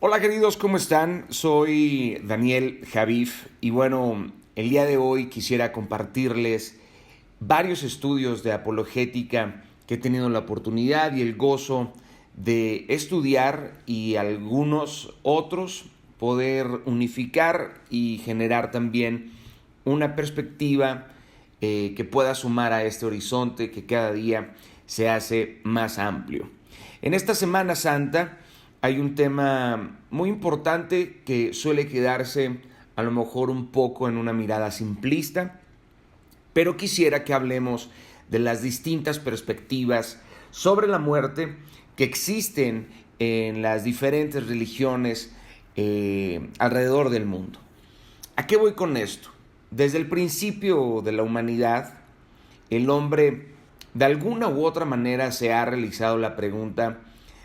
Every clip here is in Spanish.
Hola queridos, ¿cómo están? Soy Daniel Javif y bueno, el día de hoy quisiera compartirles varios estudios de apologética que he tenido la oportunidad y el gozo de estudiar y algunos otros poder unificar y generar también una perspectiva que pueda sumar a este horizonte que cada día se hace más amplio. En esta Semana Santa hay un tema muy importante que suele quedarse a lo mejor un poco en una mirada simplista, pero quisiera que hablemos de las distintas perspectivas sobre la muerte que existen en las diferentes religiones alrededor del mundo. ¿A qué voy con esto? Desde el principio de la humanidad, el hombre de alguna u otra manera se ha realizado la pregunta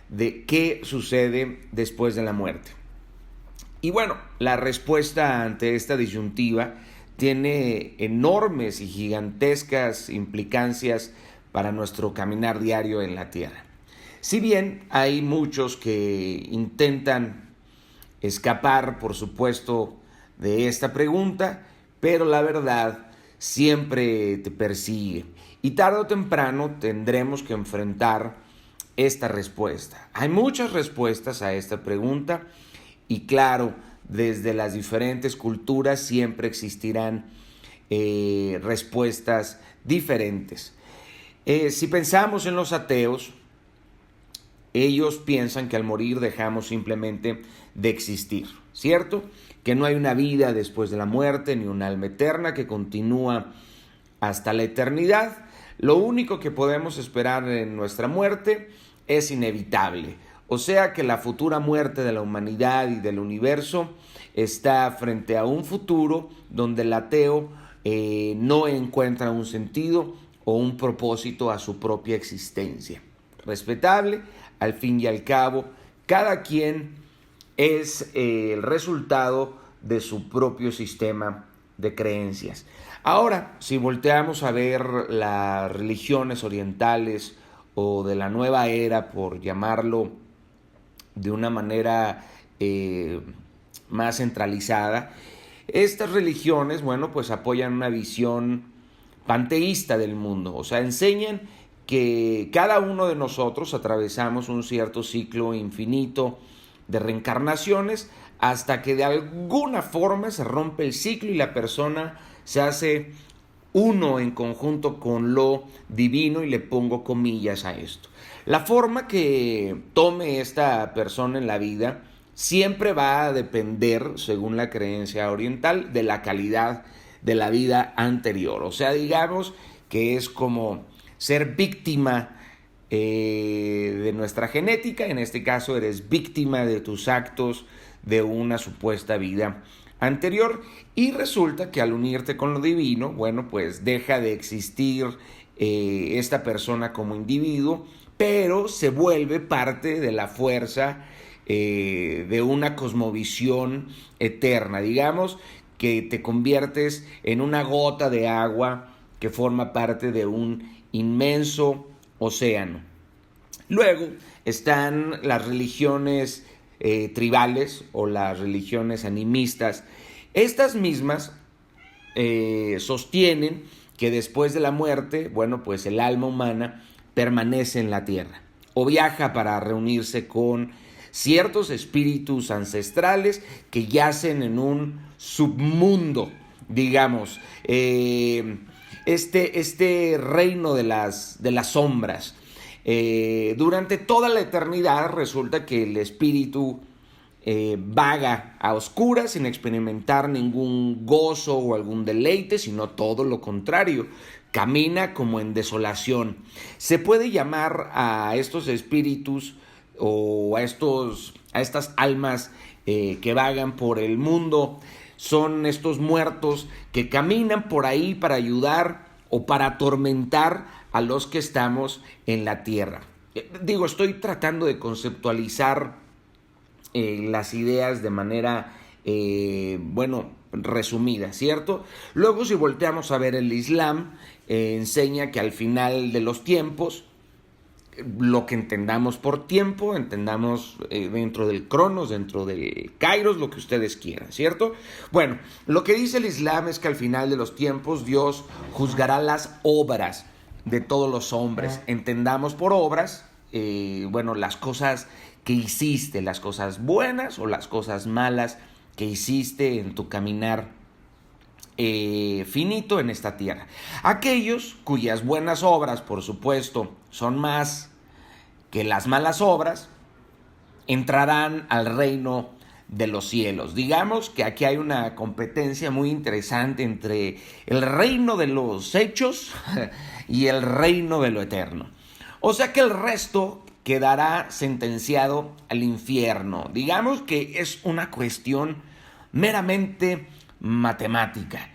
de qué sucede después de la muerte. Y bueno, la respuesta ante esta disyuntiva tiene enormes y gigantescas implicancias para nuestro caminar diario en la tierra. Si bien hay muchos que intentan escapar, por supuesto, de esta pregunta, pero la verdad siempre te persigue. Y tarde o temprano tendremos que enfrentar esta respuesta. Hay muchas respuestas a esta pregunta y claro, desde las diferentes culturas siempre existirán respuestas diferentes. Si pensamos en los ateos, ellos piensan que al morir dejamos simplemente de existir, ¿cierto? Que no hay una vida después de la muerte ni un alma eterna que continúa hasta la eternidad. Lo único que podemos esperar en nuestra muerte es inevitable. O sea que la futura muerte de la humanidad y del universo está frente a un futuro donde el ateo no encuentra un sentido o un propósito a su propia existencia. Respetable, al fin y al cabo, cada quien es el resultado de su propio sistema de creencias. Ahora, si volteamos a ver las religiones orientales o de la nueva era, por llamarlo de una manera más centralizada, estas religiones, bueno, pues apoyan una visión panteísta del mundo, o sea, enseñan que cada uno de nosotros atravesamos un cierto ciclo infinito de reencarnaciones hasta que de alguna forma se rompe el ciclo y la persona se hace uno en conjunto con lo divino, y le pongo comillas a esto. La forma que tome esta persona en la vida siempre va a depender, según la creencia oriental, de la calidad de la vida anterior. O sea, digamos que es como ser víctima de nuestra genética. En este caso eres víctima de tus actos de una supuesta vida anterior, y resulta que al unirte con lo divino, bueno, pues deja de existir esta persona como individuo, pero se vuelve parte de la fuerza de una cosmovisión eterna. Digamos que te conviertes en una gota de agua que forma parte de un inmenso océano. Luego están las religiones tribales o las religiones animistas. Estas mismas sostienen que después de la muerte, bueno, pues el alma humana permanece en la tierra o viaja para reunirse con ciertos espíritus ancestrales que yacen en un submundo, digamos, este reino de las sombras. Durante toda la eternidad resulta que el espíritu vaga a oscuras sin experimentar ningún gozo o algún deleite, sino todo lo contrario, camina como en desolación. Se puede llamar a estos espíritus o a estas almas que vagan por el mundo, son estos muertos que caminan por ahí para ayudar o para atormentar a los que estamos en la tierra. Estoy tratando de conceptualizar las ideas de manera, resumida, ¿cierto? Luego, si volteamos a ver el Islam, enseña que al final de los tiempos lo que entendamos por tiempo, entendamos dentro del Cronos, dentro del Kairos, lo que ustedes quieran, ¿cierto? Bueno, lo que dice el Islam es que al final de los tiempos Dios juzgará las obras de todos los hombres. Entendamos por obras, las cosas que hiciste, las cosas buenas o las cosas malas que hiciste en tu caminar finito en esta tierra. Aquellos cuyas buenas obras, por supuesto, son más que las malas obras, entrarán al reino de los cielos. Digamos que aquí hay una competencia muy interesante entre el reino de los hechos y el reino de lo eterno. O sea que el resto quedará sentenciado al infierno. Digamos que es una cuestión meramente matemática.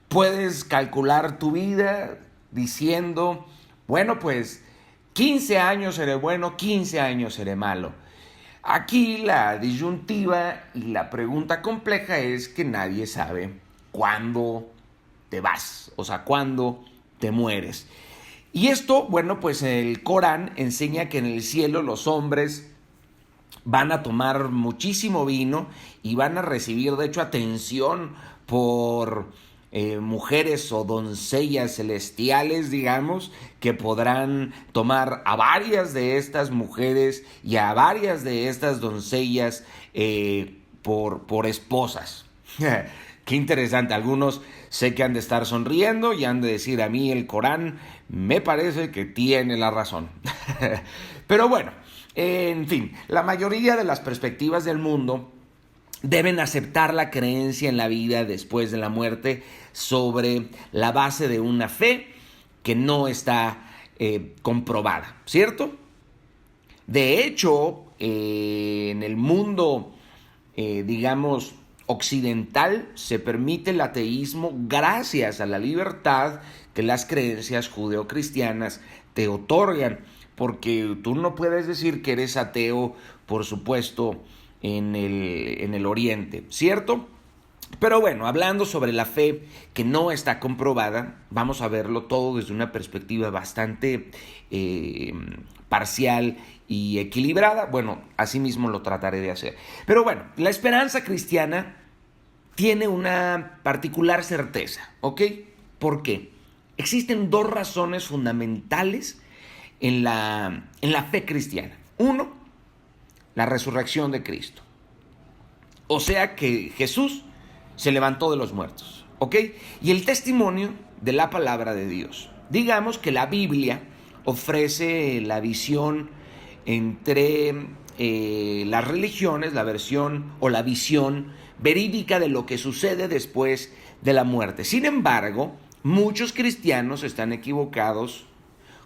Puedes calcular tu vida diciendo, bueno, pues 15 años seré bueno, 15 años seré malo. Aquí la disyuntiva y la pregunta compleja es que nadie sabe cuándo te vas, o sea, cuándo te mueres. Y esto, bueno, pues el Corán enseña que en el cielo los hombres van a tomar muchísimo vino y van a recibir, de hecho, atención por mujeres o doncellas celestiales, digamos, que podrán tomar a varias de estas mujeres y a varias de estas doncellas por esposas. Qué interesante. Algunos sé que han de estar sonriendo y han de decir, a mí el Corán me parece que tiene la razón. Pero bueno, en fin, la mayoría de las perspectivas del mundo deben aceptar la creencia en la vida después de la muerte sobre la base de una fe que no está comprobada, ¿cierto? De hecho, en el mundo, digamos, occidental, se permite el ateísmo gracias a la libertad que las creencias judeocristianas te otorgan, porque tú no puedes decir que eres ateo, por supuesto, en el Oriente, ¿cierto? Pero bueno, hablando sobre la fe que no está comprobada, vamos a verlo todo desde una perspectiva bastante parcial y equilibrada. Bueno, así mismo lo trataré de hacer. Pero bueno, la esperanza cristiana tiene una particular certeza, ¿ok? ¿Por qué? Existen dos razones fundamentales en la fe cristiana. Uno, la resurrección de Cristo. O sea que Jesús se levantó de los muertos, ¿ok? Y el testimonio de la palabra de Dios. Digamos que la Biblia ofrece la visión entre las religiones, la versión o la visión verídica de lo que sucede después de la muerte. Sin embargo, muchos cristianos están equivocados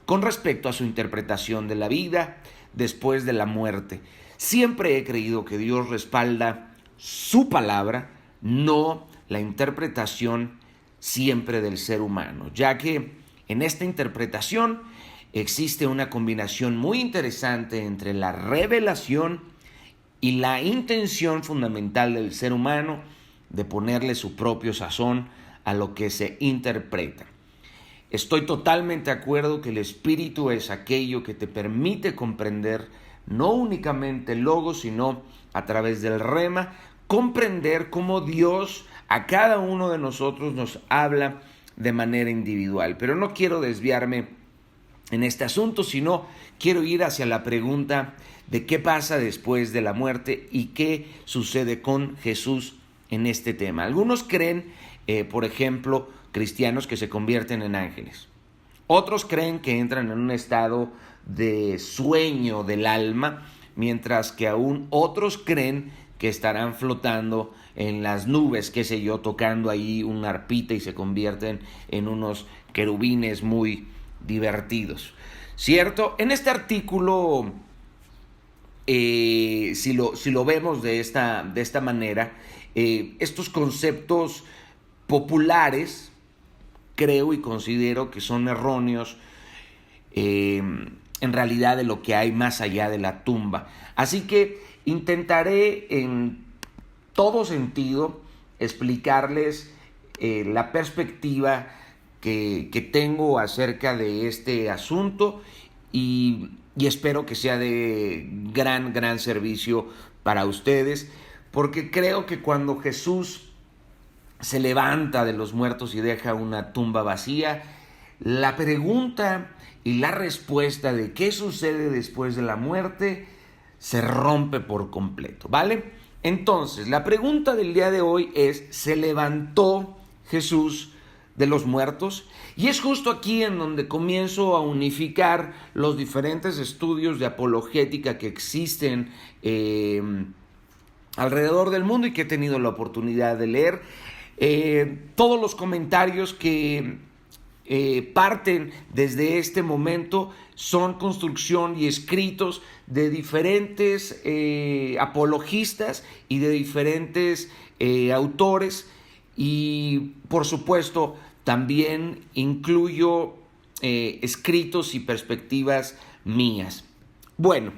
con respecto a su interpretación de la vida después de la muerte. Siempre he creído que Dios respalda su palabra, no la interpretación siempre del ser humano, ya que en esta interpretación existe una combinación muy interesante entre la revelación y la intención fundamental del ser humano de ponerle su propio sazón a lo que se interpreta. Estoy totalmente de acuerdo que el espíritu es aquello que te permite comprender no únicamente el logos, sino a través del rema, comprender cómo Dios a cada uno de nosotros nos habla de manera individual. Pero no quiero desviarme en este asunto, sino quiero ir hacia la pregunta de qué pasa después de la muerte y qué sucede con Jesús en este tema. Algunos creen, por ejemplo, cristianos que se convierten en ángeles. Otros creen que entran en un estado de sueño del alma, mientras que aún otros creen que estarán flotando en las nubes, qué sé yo, tocando ahí una arpita y se convierten en unos querubines muy divertidos, ¿cierto? En este artículo, si lo vemos de esta manera, estos conceptos populares creo y considero que son erróneos en realidad de lo que hay más allá de la tumba. Así que intentaré en todo sentido explicarles la perspectiva que tengo acerca de este asunto y y espero que sea de gran servicio para ustedes, porque creo que cuando Jesús se levanta de los muertos y deja una tumba vacía, la pregunta y la respuesta de qué sucede después de la muerte se rompe por completo, ¿vale? Entonces, la pregunta del día de hoy es, ¿se levantó Jesús de los muertos? Y es justo aquí en donde comienzo a unificar los diferentes estudios de apologética que existen alrededor del mundo y que he tenido la oportunidad de leer. Todos los comentarios que parten desde este momento son construcción y escritos de diferentes apologistas y de diferentes autores, y por supuesto también incluyo escritos y perspectivas mías. Bueno,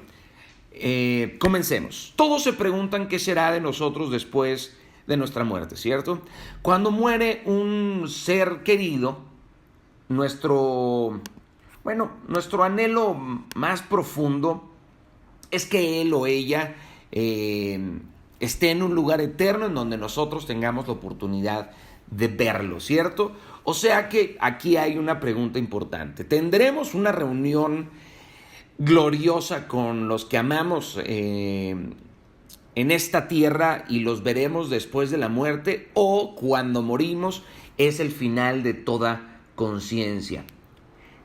comencemos. Todos se preguntan qué será de nosotros después de nuestra muerte, ¿cierto? Cuando muere un ser querido, nuestro anhelo más profundo es que él o ella esté en un lugar eterno en donde nosotros tengamos la oportunidad de verlo, ¿cierto? O sea que aquí hay una pregunta importante. ¿Tendremos una reunión gloriosa con los que amamos en esta tierra y los veremos después de la muerte, o cuando morimos es el final de toda conciencia?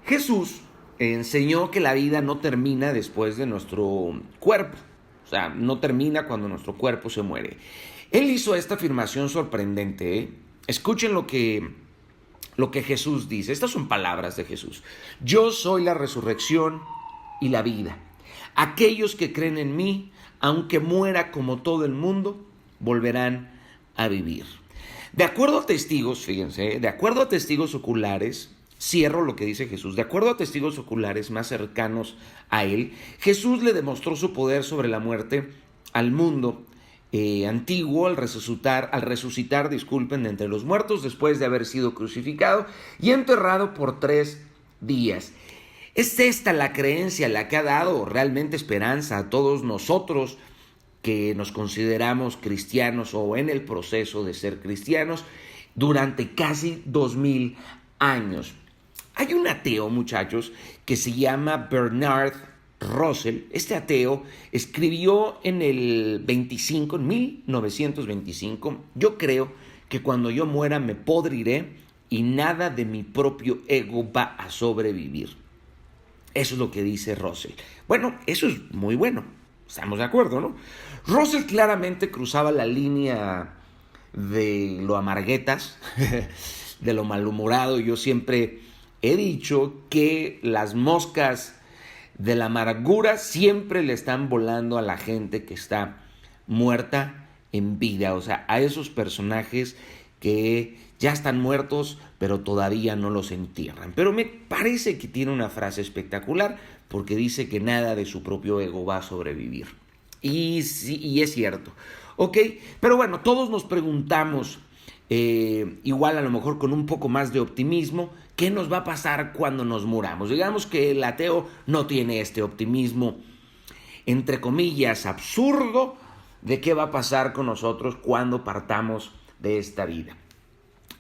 Jesús enseñó que la vida no termina después de nuestro cuerpo, o sea, no termina cuando nuestro cuerpo se muere. Él hizo esta afirmación sorprendente, ¿eh? Escuchen lo que Jesús dice. Estas son palabras de Jesús. Yo soy la resurrección y la vida. Aquellos que creen en mí, aunque muera como todo el mundo, volverán a vivir. De acuerdo a testigos, fíjense, de acuerdo a testigos oculares, cierro lo que dice Jesús, de acuerdo a testigos oculares más cercanos a él, Jesús le demostró su poder sobre la muerte al mundo antiguo al resucitar, de entre los muertos después de haber sido crucificado y enterrado por 3 días. Es esta la creencia la que ha dado realmente esperanza a todos nosotros que nos consideramos cristianos o en el proceso de ser cristianos durante casi 2000 años. Hay un ateo, muchachos, que se llama Bernard Russell. Este ateo escribió en 1925, yo creo que cuando yo muera me podriré y nada de mi propio ego va a sobrevivir. Eso es lo que dice Russell. Bueno, eso es muy bueno, estamos de acuerdo, ¿no? Russell claramente cruzaba la línea de lo amarguetas, de lo malhumorado. Yo siempre he dicho que las moscas de la amargura siempre le están volando a la gente que está muerta en vida, o sea, a esos personajes que ya están muertos, pero todavía no los entierran. Pero me parece que tiene una frase espectacular, porque dice que nada de su propio ego va a sobrevivir. Y sí, y es cierto, ¿ok? Pero bueno, todos nos preguntamos, igual a lo mejor con un poco más de optimismo, ¿qué nos va a pasar cuando nos muramos? Digamos que el ateo no tiene este optimismo, entre comillas, absurdo, de qué va a pasar con nosotros cuando partamos de esta vida.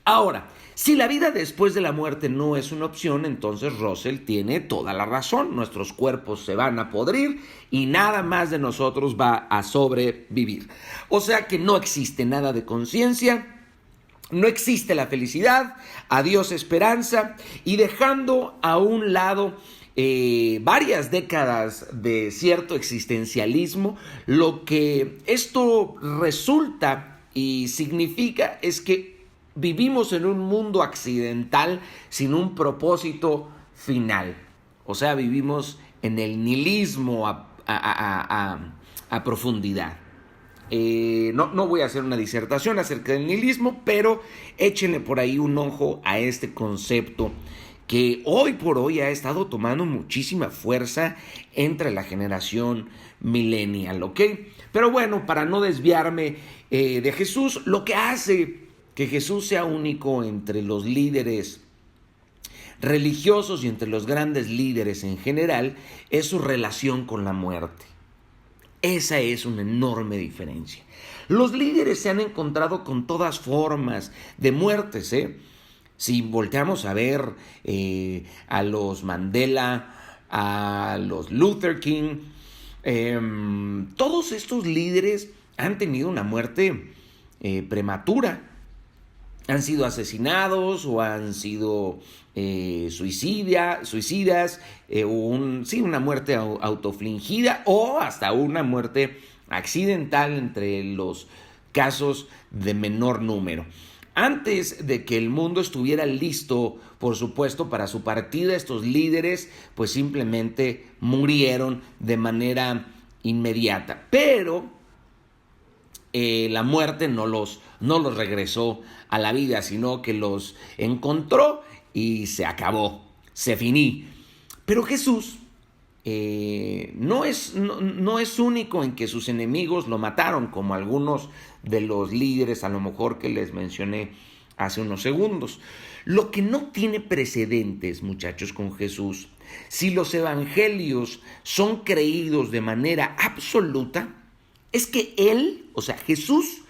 Ahora, si la vida después de la muerte no es una opción, entonces Russell tiene toda la razón. Nuestros cuerpos se van a podrir y nada más de nosotros va a sobrevivir. O sea que no existe nada de conciencia, no existe la felicidad, adiós esperanza, y dejando a un lado varias décadas de cierto existencialismo, lo que esto resulta y significa es que vivimos en un mundo accidental sin un propósito final. O sea, vivimos en el nihilismo a profundidad. No voy a hacer una disertación acerca del nihilismo, pero échenle por ahí un ojo a este concepto que hoy por hoy ha estado tomando muchísima fuerza entre la generación millennial, ¿ok? Pero bueno, para no desviarme de Jesús, lo que hace que Jesús sea único entre los líderes religiosos y entre los grandes líderes en general es su relación con la muerte. Esa es una enorme diferencia. Los líderes se han encontrado con todas formas de muertes, Si volteamos a ver a los Mandela, a los Luther King, todos estos líderes han tenido una muerte prematura. Han sido asesinados o han sido suicidas, una muerte autofligida o hasta una muerte accidental entre los casos de menor número. Antes de que el mundo estuviera listo, por supuesto, para su partida, estos líderes pues simplemente murieron de manera inmediata. Pero la muerte no los regresó a la vida, sino que los encontró y se acabó, se finí. Pero Jesús no es único en que sus enemigos lo mataron, como algunos de los líderes a lo mejor que les mencioné hace unos segundos. Lo que no tiene precedentes, muchachos, con Jesús, si los evangelios son creídos de manera absoluta, es que él, o sea, Jesús,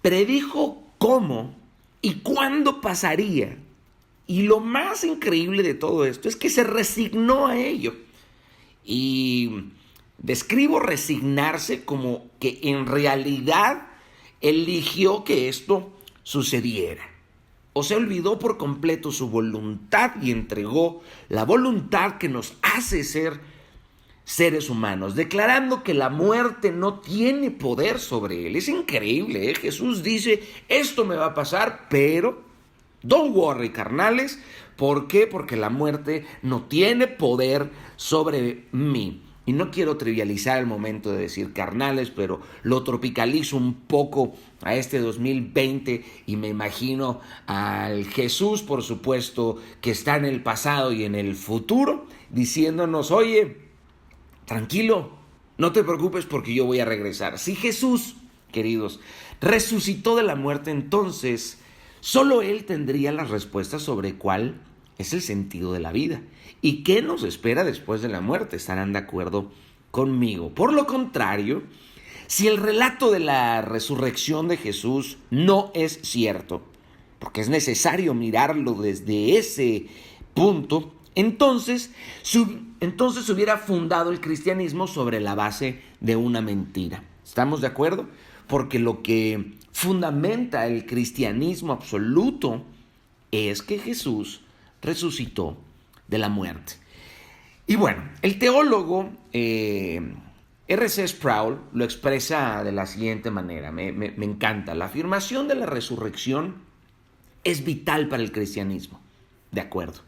predijo cómo y cuándo pasaría. Y lo más increíble de todo esto es que se resignó a ello. Y describo resignarse como que en realidad eligió que esto sucediera. O se olvidó por completo su voluntad y entregó la voluntad que nos hace ser seres humanos, declarando que la muerte no tiene poder sobre él. Es increíble, ¿eh? Jesús dice, esto me va a pasar, pero don't worry, carnales. ¿Por qué? Porque la muerte no tiene poder sobre mí. Y no quiero trivializar el momento de decir carnales, pero lo tropicalizo un poco a este 2020 y me imagino al Jesús, por supuesto, que está en el pasado y en el futuro, diciéndonos, oye, tranquilo, no te preocupes porque yo voy a regresar. Si Jesús, queridos, resucitó de la muerte, entonces solo Él tendría las respuestas sobre cuál es el sentido de la vida y qué nos espera después de la muerte. ¿Estarán de acuerdo conmigo? Por lo contrario, si el relato de la resurrección de Jesús no es cierto, porque es necesario mirarlo desde ese punto, entonces hubiera fundado el cristianismo sobre la base de una mentira. ¿Estamos de acuerdo? Porque lo que fundamenta el cristianismo absoluto es que Jesús resucitó de la muerte. Y bueno, el teólogo R.C. Sproul lo expresa de la siguiente manera, me encanta. La afirmación de la resurrección es vital para el cristianismo. De acuerdo.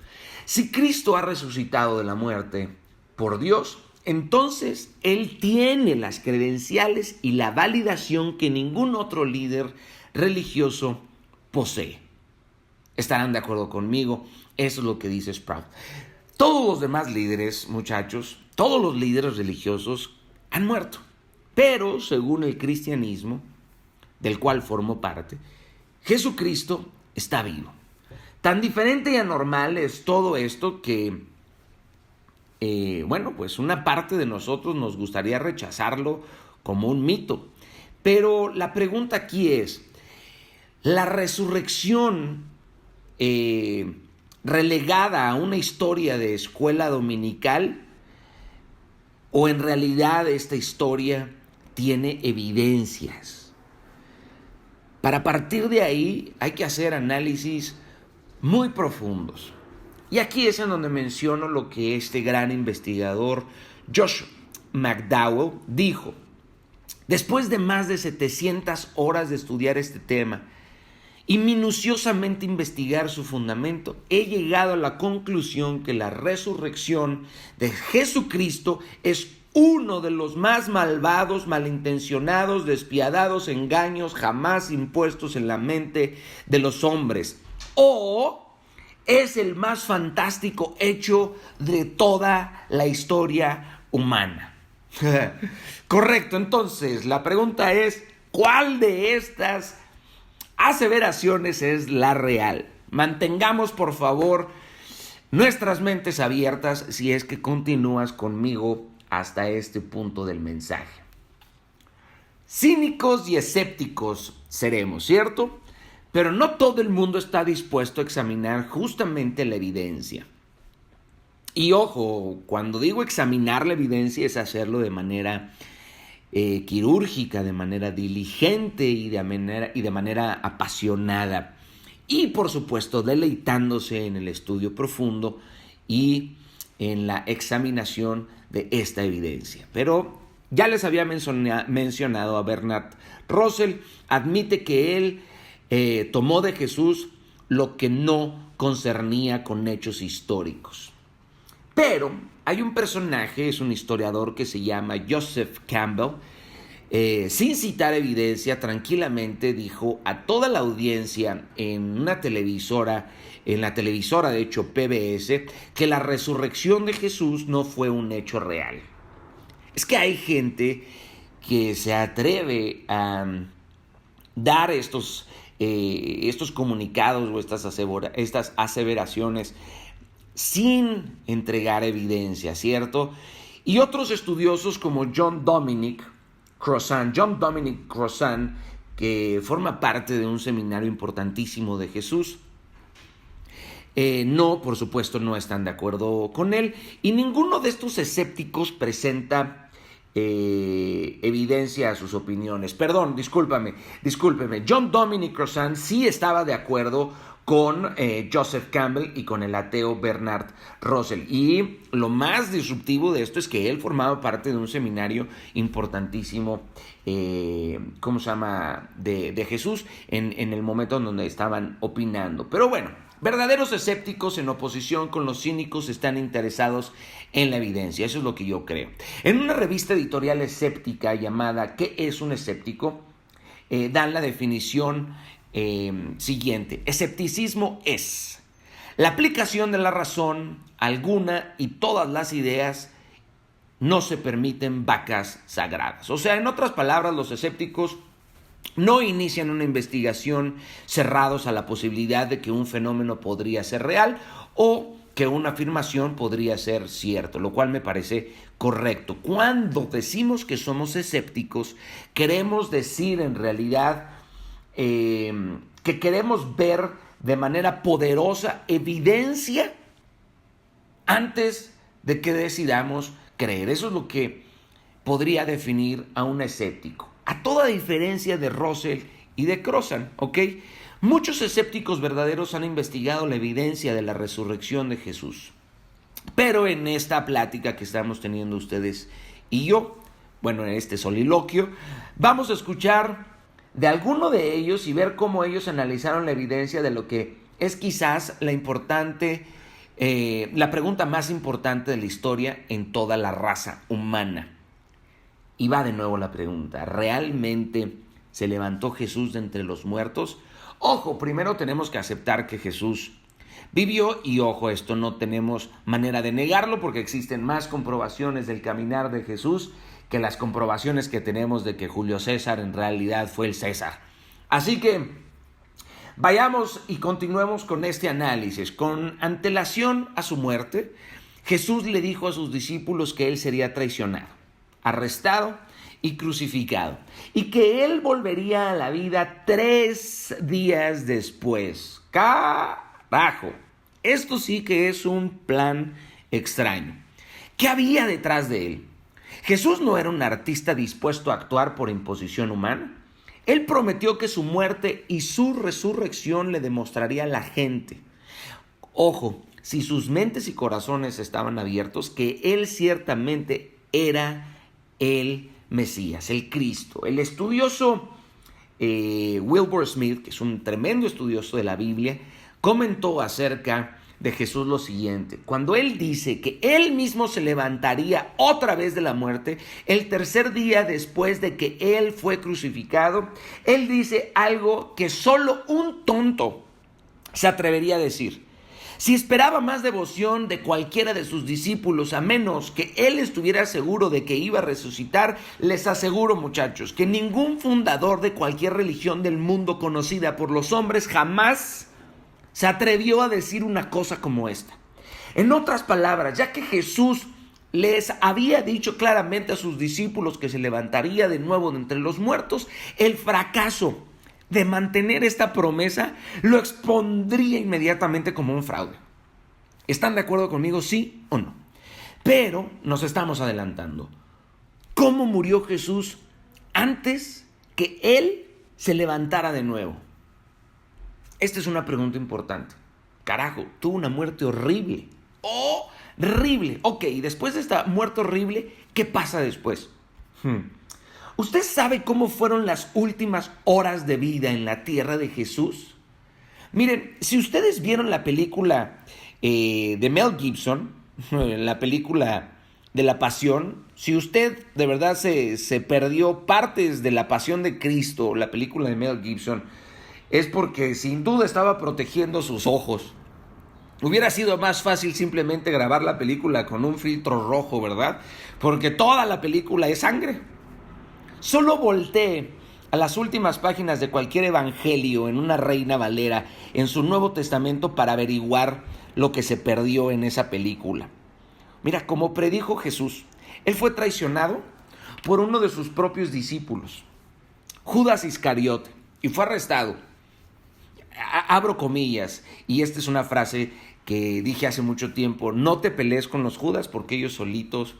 Si Cristo ha resucitado de la muerte por Dios, entonces Él tiene las credenciales y la validación que ningún otro líder religioso posee. ¿Estarán de acuerdo conmigo? Eso es lo que dice Sproul. Todos los demás líderes, muchachos, todos los líderes religiosos han muerto. Pero, según el cristianismo, del cual formo parte, Jesucristo está vivo. Tan diferente y anormal es todo esto que, pues una parte de nosotros nos gustaría rechazarlo como un mito. Pero la pregunta aquí es, ¿la resurrección relegada a una historia de escuela dominical o en realidad esta historia tiene evidencias? Para partir de ahí hay que hacer análisis muy profundos. Y aquí es en donde menciono lo que este gran investigador Josh McDowell dijo. Después de más de 700 horas de estudiar este tema y minuciosamente investigar su fundamento, he llegado a la conclusión que la resurrección de Jesucristo es uno de los más malvados, malintencionados, despiadados engaños jamás impuestos en la mente de los hombres. O es el más fantástico hecho de toda la historia humana. Correcto, entonces la pregunta es, ¿cuál de estas aseveraciones es la real? Mantengamos, por favor, nuestras mentes abiertas si es que continúas conmigo hasta este punto del mensaje. Cínicos y escépticos seremos, ¿cierto? Pero no todo el mundo está dispuesto a examinar justamente la evidencia. Y ojo, cuando digo examinar la evidencia es hacerlo de manera quirúrgica, de manera diligente y de manera apasionada. Y por supuesto deleitándose en el estudio profundo y en la examinación de esta evidencia. Pero ya les había mencionado a Bernard Russell, admite que él tomó de Jesús lo que no concernía con hechos históricos. Pero hay un personaje, es un historiador que se llama Joseph Campbell, sin citar evidencia, tranquilamente dijo a toda la audiencia en la televisora de hecho PBS, que la resurrección de Jesús no fue un hecho real. Es que hay gente que se atreve a dar estos comunicados o estas aseveraciones sin entregar evidencia, ¿cierto? Y otros estudiosos como John Dominic Crossan, que forma parte de un seminario importantísimo de Jesús, por supuesto, no están de acuerdo con él, y ninguno de estos escépticos presenta evidencia a sus opiniones. Discúlpeme. John Dominic Crossan sí estaba de acuerdo con Joseph Campbell y con el ateo Bernard Russell. Y lo más disruptivo de esto es que él formaba parte de un seminario importantísimo, de Jesús, en el momento en donde estaban opinando. Pero bueno, verdaderos escépticos en oposición con los cínicos están interesados en la evidencia. Eso es lo que yo creo. En una revista editorial escéptica llamada ¿Qué es un escéptico?, dan la definición siguiente: escepticismo es la aplicación de la razón alguna y todas las ideas no se permiten vacas sagradas. O sea, en otras palabras, los escépticos no inician una investigación cerrados a la posibilidad de que un fenómeno podría ser real o que una afirmación podría ser cierto, lo cual me parece correcto. Cuando decimos que somos escépticos, queremos decir en realidad que queremos ver de manera poderosa evidencia antes de que decidamos creer. Eso es lo que podría definir a un escéptico, a toda diferencia de Russell y de Crossan, ¿ok? Muchos escépticos verdaderos han investigado la evidencia de la resurrección de Jesús, pero en esta plática que estamos teniendo ustedes y yo, en este soliloquio, vamos a escuchar de alguno de ellos y ver cómo ellos analizaron la evidencia de lo que es quizás la pregunta más importante de la historia en toda la raza humana. Y va de nuevo la pregunta: ¿realmente se levantó Jesús de entre los muertos? Ojo, primero tenemos que aceptar que Jesús vivió y ojo, esto no tenemos manera de negarlo porque existen más comprobaciones del caminar de Jesús que las comprobaciones que tenemos de que Julio César en realidad fue el César. Así que vayamos y continuemos con este análisis. Con antelación a su muerte, Jesús le dijo a sus discípulos que él sería traicionado, arrestado y crucificado, y que él volvería a la vida 3 días después. ¡Carajo! Esto sí que es un plan extraño. ¿Qué había detrás de él? Jesús no era un artista dispuesto a actuar por imposición humana. Él prometió que su muerte y su resurrección le demostraría a la gente, ojo, si sus mentes y corazones estaban abiertos, que él ciertamente era el Mesías, el Cristo. El estudioso Wilbur Smith, que es un tremendo estudioso de la Biblia, comentó acerca de Jesús lo siguiente: cuando él dice que él mismo se levantaría otra vez de la muerte el tercer día después de que él fue crucificado, él dice algo que solo un tonto se atrevería a decir. Si esperaba más devoción de cualquiera de sus discípulos, a menos que él estuviera seguro de que iba a resucitar, les aseguro, muchachos, que ningún fundador de cualquier religión del mundo conocida por los hombres jamás se atrevió a decir una cosa como esta. En otras palabras, ya que Jesús les había dicho claramente a sus discípulos que se levantaría de nuevo de entre los muertos, el fracaso de mantener esta promesa lo expondría inmediatamente como un fraude. ¿Están de acuerdo conmigo, sí o no? Pero nos estamos adelantando. ¿Cómo murió Jesús antes que Él se levantara de nuevo? Esta es una pregunta importante. Carajo, tuvo una muerte horrible. Horrible. Ok, después de esta muerte horrible, ¿qué pasa después? ¿Usted sabe cómo fueron las últimas horas de vida en la tierra de Jesús? Miren, si ustedes vieron la película de Mel Gibson, la película de la Pasión, si usted de verdad se perdió partes de la Pasión de Cristo, la película de Mel Gibson, es porque sin duda estaba protegiendo sus ojos. Hubiera sido más fácil simplemente grabar la película con un filtro rojo, ¿verdad? Porque toda la película es sangre. Solo voltee a las últimas páginas de cualquier evangelio en una Reina Valera, en su Nuevo Testamento, para averiguar lo que se perdió en esa película. Mira, como predijo Jesús, Él fue traicionado por uno de sus propios discípulos, Judas Iscariote, y fue arrestado. Abro comillas, y esta es una frase que dije hace mucho tiempo: no te pelees con los Judas porque ellos solitos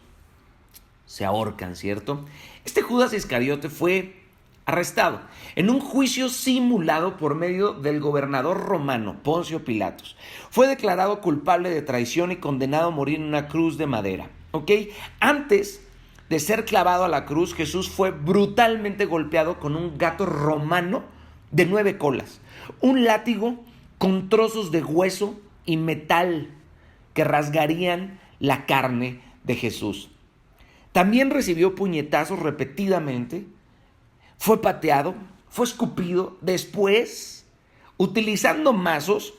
se ahorcan, ¿cierto? Este Judas Iscariote fue arrestado en un juicio simulado por medio del gobernador romano, Poncio Pilatos. Fue declarado culpable de traición y condenado a morir en una cruz de madera, ¿ok? Antes de ser clavado a la cruz, Jesús fue brutalmente golpeado con un gato romano de 9 colas, un látigo con trozos de hueso y metal que rasgarían la carne de Jesús. También recibió puñetazos repetidamente, fue pateado, fue escupido. Después, utilizando mazos,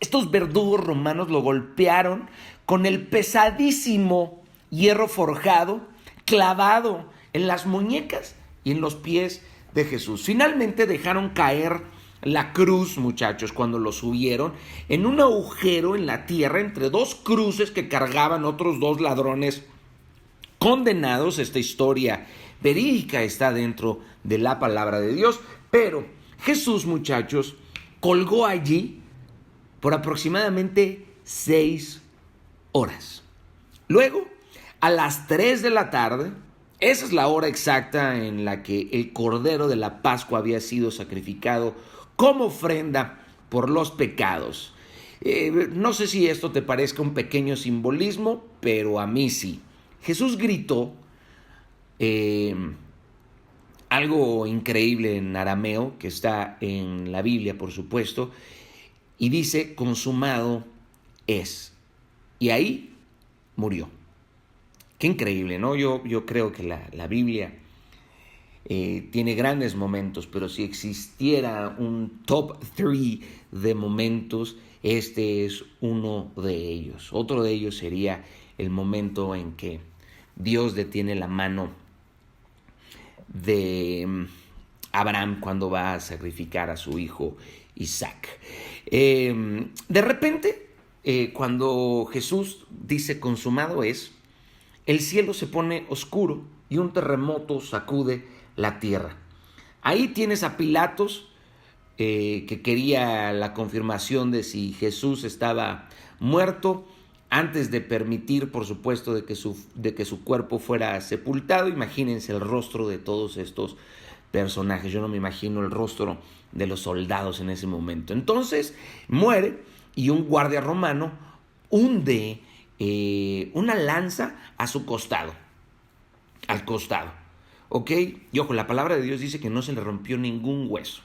estos verdugos romanos lo golpearon con el pesadísimo hierro forjado, clavado en las muñecas y en los pies de Jesús. Finalmente dejaron caer la cruz, muchachos, cuando lo subieron en un agujero en la tierra entre dos cruces que cargaban otros 2 ladrones condenados. Esta historia verídica está dentro de la palabra de Dios, pero Jesús, muchachos, colgó allí por aproximadamente 6 horas. Luego, a las 3 de la tarde, esa es la hora exacta en la que el Cordero de la Pascua había sido sacrificado como ofrenda por los pecados. No sé si esto te parezca un pequeño simbolismo, pero a mí sí. Jesús gritó algo increíble en arameo, que está en la Biblia, por supuesto, y dice: consumado es. Y ahí murió. Qué increíble, ¿no? Yo creo que la Biblia tiene grandes momentos, pero si existiera un top 3 de momentos, este es uno de ellos. Otro de ellos sería el momento en que Dios detiene la mano de Abraham cuando va a sacrificar a su hijo Isaac. De repente, cuando Jesús dice consumado es, el cielo se pone oscuro y un terremoto sacude la tierra. Ahí tienes a Pilatos, que quería la confirmación de si Jesús estaba muerto, antes de permitir, por supuesto, de que su cuerpo fuera sepultado. Imagínense el rostro de todos estos personajes. Yo no me imagino el rostro de los soldados en ese momento. Entonces muere y un guardia romano hunde una lanza a su costado, al costado, ¿ok? Y ojo, la palabra de Dios dice que no se le rompió ningún hueso.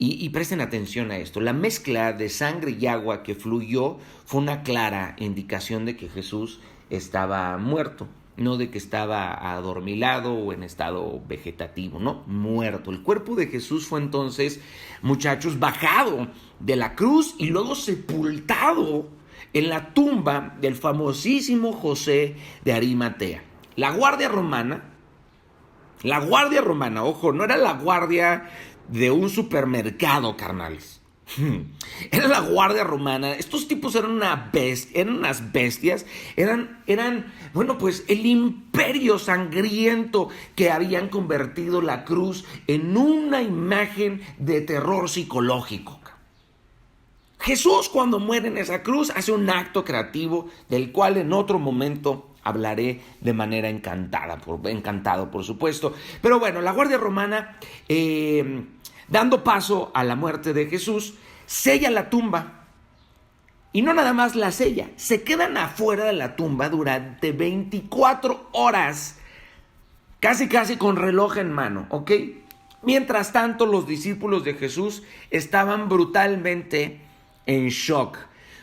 Y presten atención a esto. La mezcla de sangre y agua que fluyó fue una clara indicación de que Jesús estaba muerto, no de que estaba adormilado o en estado vegetativo, no, muerto. El cuerpo de Jesús fue entonces, muchachos, bajado de la cruz y luego sepultado en la tumba del famosísimo José de Arimatea. La guardia romana, ojo, no era la guardia de un supermercado, carnales. Era la guardia romana. Estos tipos eran unas bestias. Bueno, pues el imperio sangriento que habían convertido la cruz en una imagen de terror psicológico. Jesús, cuando muere en esa cruz, hace un acto creativo del cual en otro momento hablaré de manera encantado, por supuesto. Pero bueno, la guardia romana, dando paso a la muerte de Jesús, sella la tumba. Y no nada más la sella, se quedan afuera de la tumba durante 24 horas, casi con reloj en mano, ¿ok? Mientras tanto, los discípulos de Jesús estaban brutalmente en shock.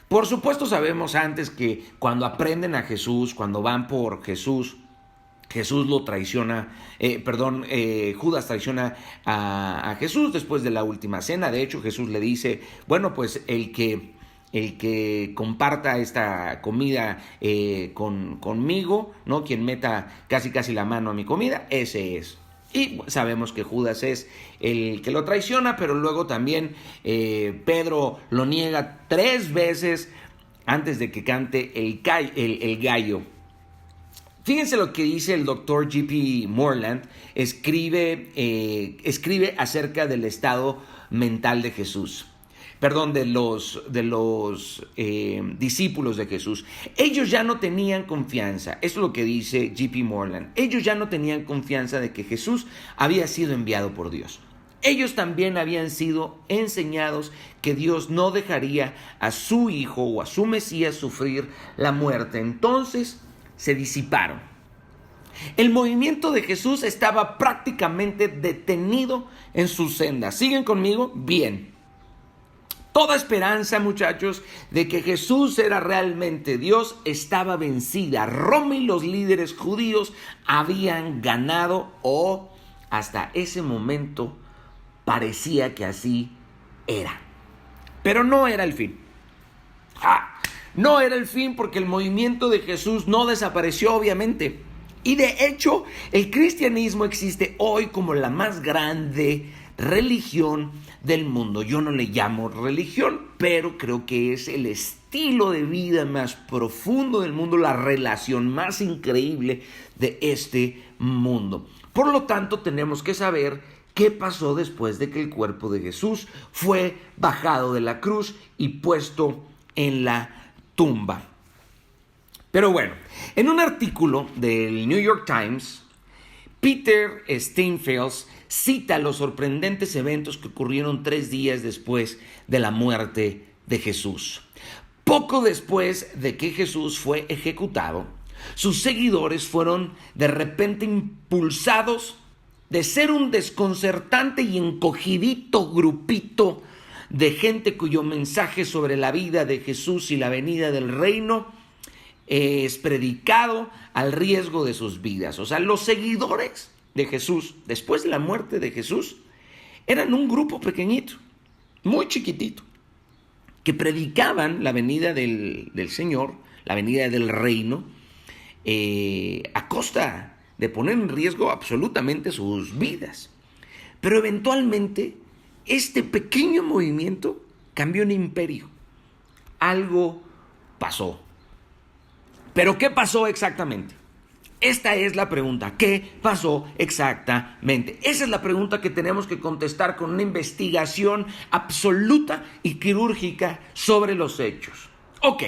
Por supuesto, sabemos antes que cuando aprenden a Jesús, cuando van por Jesús, lo traiciona, Judas traiciona a Jesús después de la última cena. De hecho, Jesús le dice, bueno, pues el que comparta esta comida conmigo, ¿no? Quien meta casi la mano a mi comida, ese es. Y sabemos que Judas es el que lo traiciona, pero luego también Pedro lo niega 3 veces antes de que cante el gallo. Fíjense lo que dice el doctor J.P. Moreland, escribe acerca del estado mental de Jesús. De los discípulos de Jesús. Ellos ya no tenían confianza. Eso es lo que dice J.P. Moreland. Ellos ya no tenían confianza de que Jesús había sido enviado por Dios. Ellos también habían sido enseñados que Dios no dejaría a su hijo o a su Mesías sufrir la muerte. Entonces se disiparon. El movimiento de Jesús estaba prácticamente detenido en su senda. ¿Siguen conmigo? Bien. Toda esperanza, muchachos, de que Jesús era realmente Dios estaba vencida. Roma y los líderes judíos habían ganado, o hasta ese momento parecía que así era. Pero no era el fin. No era el fin, porque el movimiento de Jesús no desapareció, obviamente. Y de hecho, el cristianismo existe hoy como la más grande religión del mundo. Yo no le llamo religión, pero creo que es el estilo de vida más profundo del mundo, la relación más increíble de este mundo. Por lo tanto, tenemos que saber qué pasó después de que el cuerpo de Jesús fue bajado de la cruz y puesto en la tumba. Pero bueno, en un artículo del New York Times, Peter Steinfeld cita los sorprendentes eventos que ocurrieron 3 días después de la muerte de Jesús. Poco después de que Jesús fue ejecutado, sus seguidores fueron de repente impulsados de ser un desconcertante y encogidito grupito de gente cuyo mensaje sobre la vida de Jesús y la venida del reino es predicado al riesgo de sus vidas. O sea, los seguidores de Jesús, después de la muerte de Jesús, eran un grupo pequeñito, muy chiquitito, que predicaban la venida del Señor, la venida del reino, a costa de poner en riesgo absolutamente sus vidas. Pero eventualmente, este pequeño movimiento cambió en imperio. Algo pasó. ¿Pero qué pasó exactamente? Esta es la pregunta. ¿Qué pasó exactamente? Esa es la pregunta que tenemos que contestar con una investigación absoluta y quirúrgica sobre los hechos. Ok,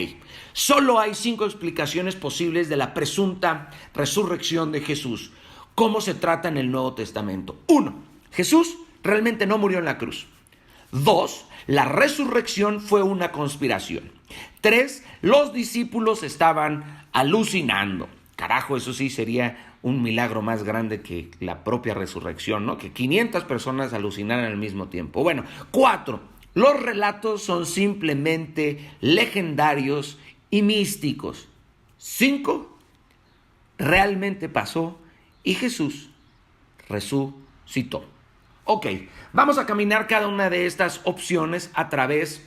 solo hay 5 explicaciones posibles de la presunta resurrección de Jesús. ¿Cómo se trata en el Nuevo Testamento? 1. Jesús realmente no murió en la cruz. 2. La resurrección fue una conspiración. 3. Los discípulos estaban alucinando. Carajo, eso sí sería un milagro más grande que la propia resurrección, ¿no? Que 500 personas alucinaran al mismo tiempo. Bueno, 4. Los relatos son simplemente legendarios y místicos. 5. Realmente pasó y Jesús resucitó. Ok, vamos a caminar cada una de estas opciones a través,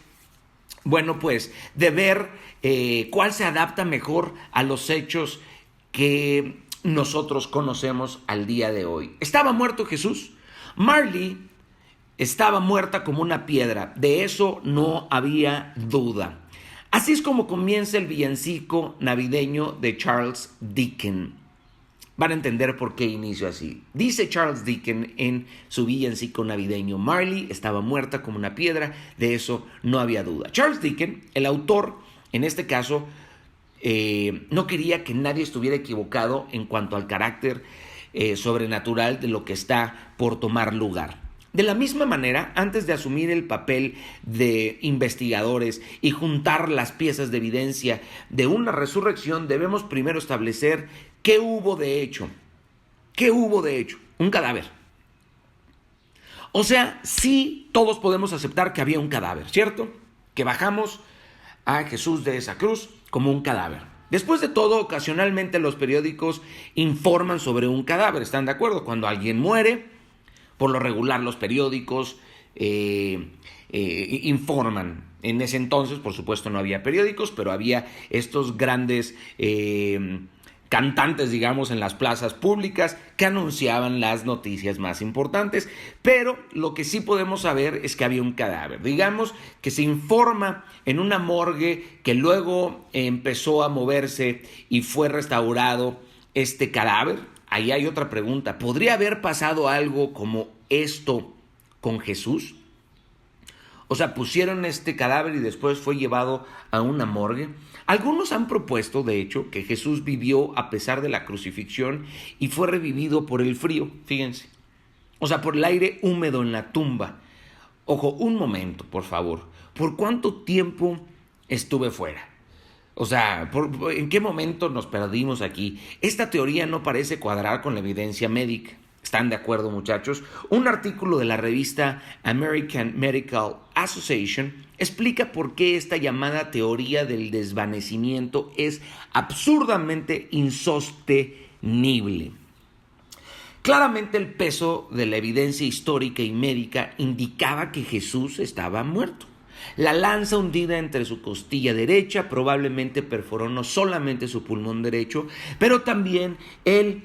bueno, pues de ver cuál se adapta mejor a los hechos que nosotros conocemos al día de hoy. ¿Estaba muerto Jesús? Marley estaba muerta como una piedra, de eso no había duda. Así es como comienza el villancico navideño de Charles Dickens. Van a entender por qué inicio así. Dice Charles Dickens en su villancico navideño: Marley estaba muerta como una piedra, de eso no había duda. Charles Dickens, el autor, en este caso, no quería que nadie estuviera equivocado en cuanto al carácter sobrenatural de lo que está por tomar lugar. De la misma manera, antes de asumir el papel de investigadores y juntar las piezas de evidencia de una resurrección, debemos primero establecer qué hubo de hecho. ¿Qué hubo de hecho? Un cadáver. O sea, sí, todos podemos aceptar que había un cadáver, ¿cierto? Que bajamos a Jesús de esa cruz como un cadáver. Después de todo, ocasionalmente los periódicos informan sobre un cadáver, ¿están de acuerdo? Cuando alguien muere, por lo regular los periódicos informan. En ese entonces, por supuesto, no había periódicos, pero había estos grandes cantantes, digamos, en las plazas públicas que anunciaban las noticias más importantes. Pero lo que sí podemos saber es que había un cadáver. Digamos que se informa en una morgue que luego empezó a moverse y fue restaurado este cadáver. Ahí hay otra pregunta. ¿Podría haber pasado algo como esto con Jesús? O sea, pusieron este cadáver y después fue llevado a una morgue. Algunos han propuesto, de hecho, que Jesús vivió a pesar de la crucifixión y fue revivido por el frío, fíjense. O sea, por el aire húmedo en la tumba. Ojo, un momento, por favor. ¿Por cuánto tiempo estuve fuera? O sea, ¿en qué momento nos perdimos aquí? Esta teoría no parece cuadrar con la evidencia médica. ¿Están de acuerdo, muchachos? Un artículo de la revista American Medical Association explica por qué esta llamada teoría del desvanecimiento es absurdamente insostenible. Claramente el peso de la evidencia histórica y médica indicaba que Jesús estaba muerto. La lanza hundida entre su costilla derecha probablemente perforó no solamente su pulmón derecho, pero también el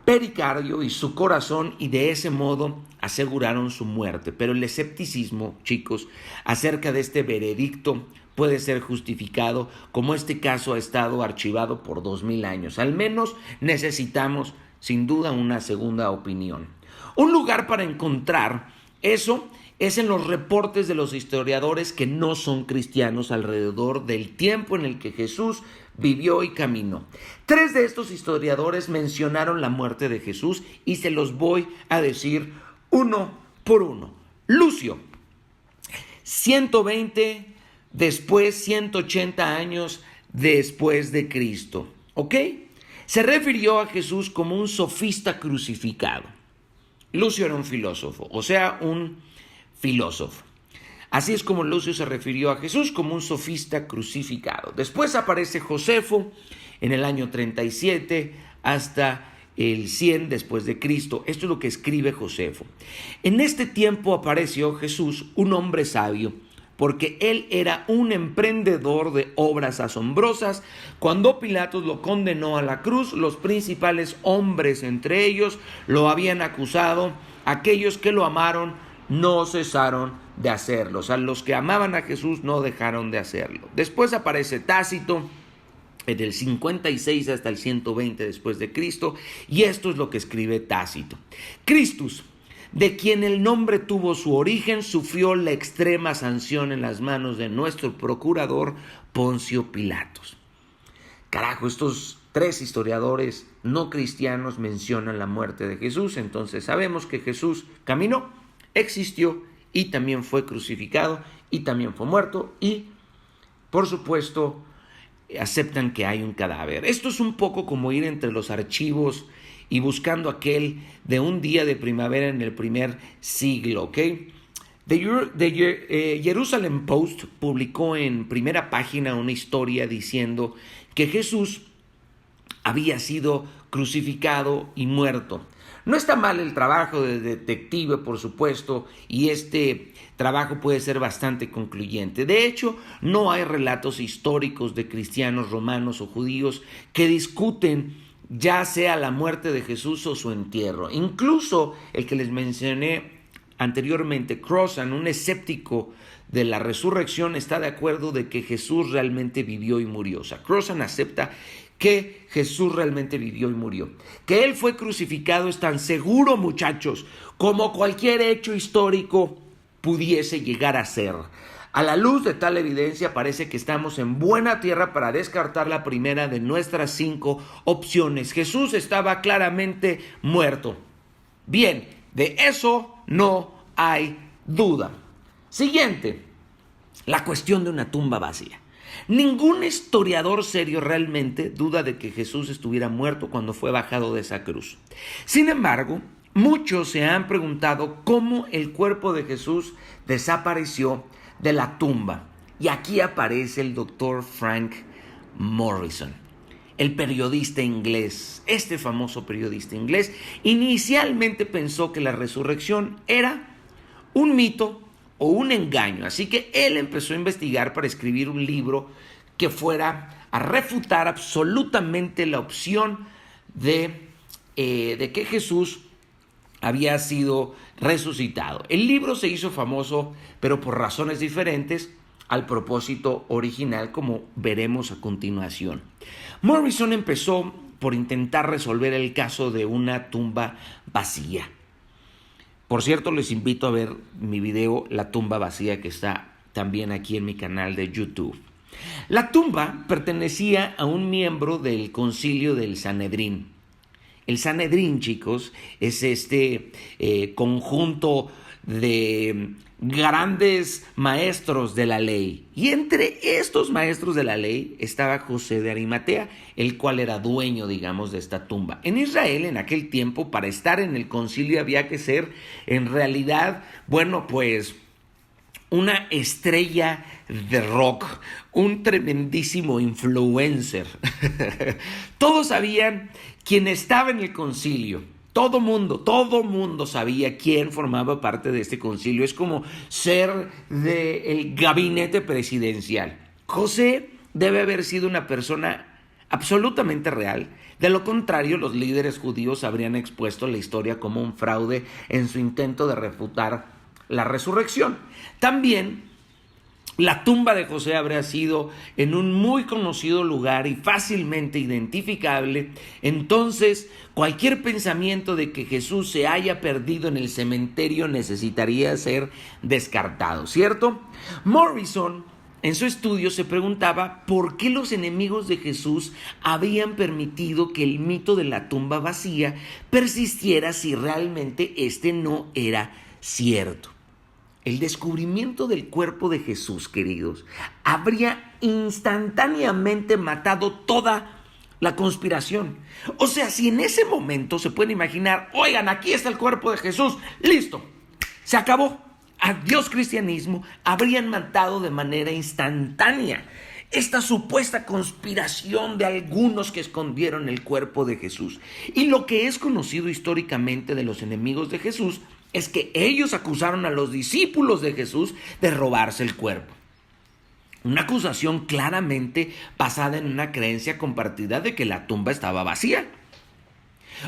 pericardio y su corazón, y de ese modo aseguraron su muerte. Pero el escepticismo, chicos, acerca de este veredicto puede ser justificado, como este caso ha estado archivado por 2000 años. Al menos necesitamos, sin duda, una segunda opinión. Un lugar para encontrar eso es en los reportes de los historiadores que no son cristianos alrededor del tiempo en el que Jesús vivió y caminó. 3 de estos historiadores mencionaron la muerte de Jesús y se los voy a decir uno por uno. Lucio, 120 después, 180 años después de Cristo. ¿Ok? Se refirió a Jesús como un sofista crucificado. Lucio era un filósofo, o sea, un filósofo. Así es como Lucio se refirió a Jesús, como un sofista crucificado. Después aparece Josefo en el año 37 hasta el 100 después de Cristo. Esto es lo que escribe Josefo. En este tiempo apareció Jesús, un hombre sabio, porque él era un emprendedor de obras asombrosas. Cuando Pilatos lo condenó a la cruz, los principales hombres entre ellos lo habían acusado. Aquellos que lo amaron no cesaron de hacerlo. O sea, los que amaban a Jesús no dejaron de hacerlo. Después aparece Tácito, del 56 hasta el 120 después de Cristo, y esto es lo que escribe Tácito. Christus, de quien el nombre tuvo su origen, sufrió la extrema sanción en las manos de nuestro procurador Poncio Pilatos. Carajo, estos 3 historiadores no cristianos mencionan la muerte de Jesús, entonces sabemos que Jesús caminó, existió y también fue crucificado y también fue muerto, y por supuesto aceptan que hay un cadáver. Esto es un poco como ir entre los archivos y buscando aquel de un día de primavera en el primer siglo, ¿ok? Jerusalem Post publicó en primera página una historia diciendo que Jesús había sido crucificado y muerto. No está mal el trabajo de detective, por supuesto, y este trabajo puede ser bastante concluyente. De hecho, no hay relatos históricos de cristianos, romanos o judíos que discuten ya sea la muerte de Jesús o su entierro. Incluso el que les mencioné anteriormente, Crossan, un escéptico de la resurrección, está de acuerdo de que Jesús realmente vivió y murió. O sea, Crossan acepta que Jesús realmente vivió y murió. Que Él fue crucificado es tan seguro, muchachos, como cualquier hecho histórico pudiese llegar a ser. A la luz de tal evidencia parece que estamos en buena tierra para descartar la primera de nuestras 5 opciones. Jesús estaba claramente muerto. Bien, de eso no hay duda. Siguiente, la cuestión de una tumba vacía. Ningún historiador serio realmente duda de que Jesús estuviera muerto cuando fue bajado de esa cruz. Sin embargo, muchos se han preguntado cómo el cuerpo de Jesús desapareció de la tumba. Y aquí aparece el doctor Frank Morrison, el periodista inglés. Este famoso periodista inglés inicialmente pensó que la resurrección era un mito o un engaño, así que él empezó a investigar para escribir un libro que fuera a refutar absolutamente la opción de que Jesús había sido resucitado. El libro se hizo famoso, pero por razones diferentes al propósito original, como veremos a continuación. Morrison empezó por intentar resolver el caso de una tumba vacía. Por cierto, les invito a ver mi video La tumba vacía, que está también aquí en mi canal de YouTube. La tumba pertenecía a un miembro del concilio del Sanedrín. El Sanedrín, chicos, es este conjunto de grandes maestros de la ley. Y entre estos maestros de la ley estaba José de Arimatea, el cual era dueño, digamos, de esta tumba. En Israel, en aquel tiempo, para estar en el concilio había que ser, en realidad, bueno, pues una estrella de rock, un tremendísimo influencer. Todos sabían quién estaba en el concilio. Todo mundo sabía quién formaba parte de este concilio. Es como ser del gabinete presidencial. José debe haber sido una persona absolutamente real. De lo contrario, los líderes judíos habrían expuesto la historia como un fraude en su intento de refutar la resurrección. También la tumba de José habría sido en un muy conocido lugar y fácilmente identificable. Entonces, cualquier pensamiento de que Jesús se haya perdido en el cementerio necesitaría ser descartado, ¿cierto? Morrison, en su estudio, se preguntaba por qué los enemigos de Jesús habían permitido que el mito de la tumba vacía persistiera si realmente este no era cierto. El descubrimiento del cuerpo de Jesús, queridos, habría instantáneamente matado toda la conspiración. O sea, si en ese momento se pueden imaginar, oigan, aquí está el cuerpo de Jesús, listo, se acabó. Adiós cristianismo, habrían matado de manera instantánea esta supuesta conspiración de algunos que escondieron el cuerpo de Jesús. Y lo que es conocido históricamente de los enemigos de Jesús es que ellos acusaron a los discípulos de Jesús de robarse el cuerpo. Una acusación claramente basada en una creencia compartida de que la tumba estaba vacía.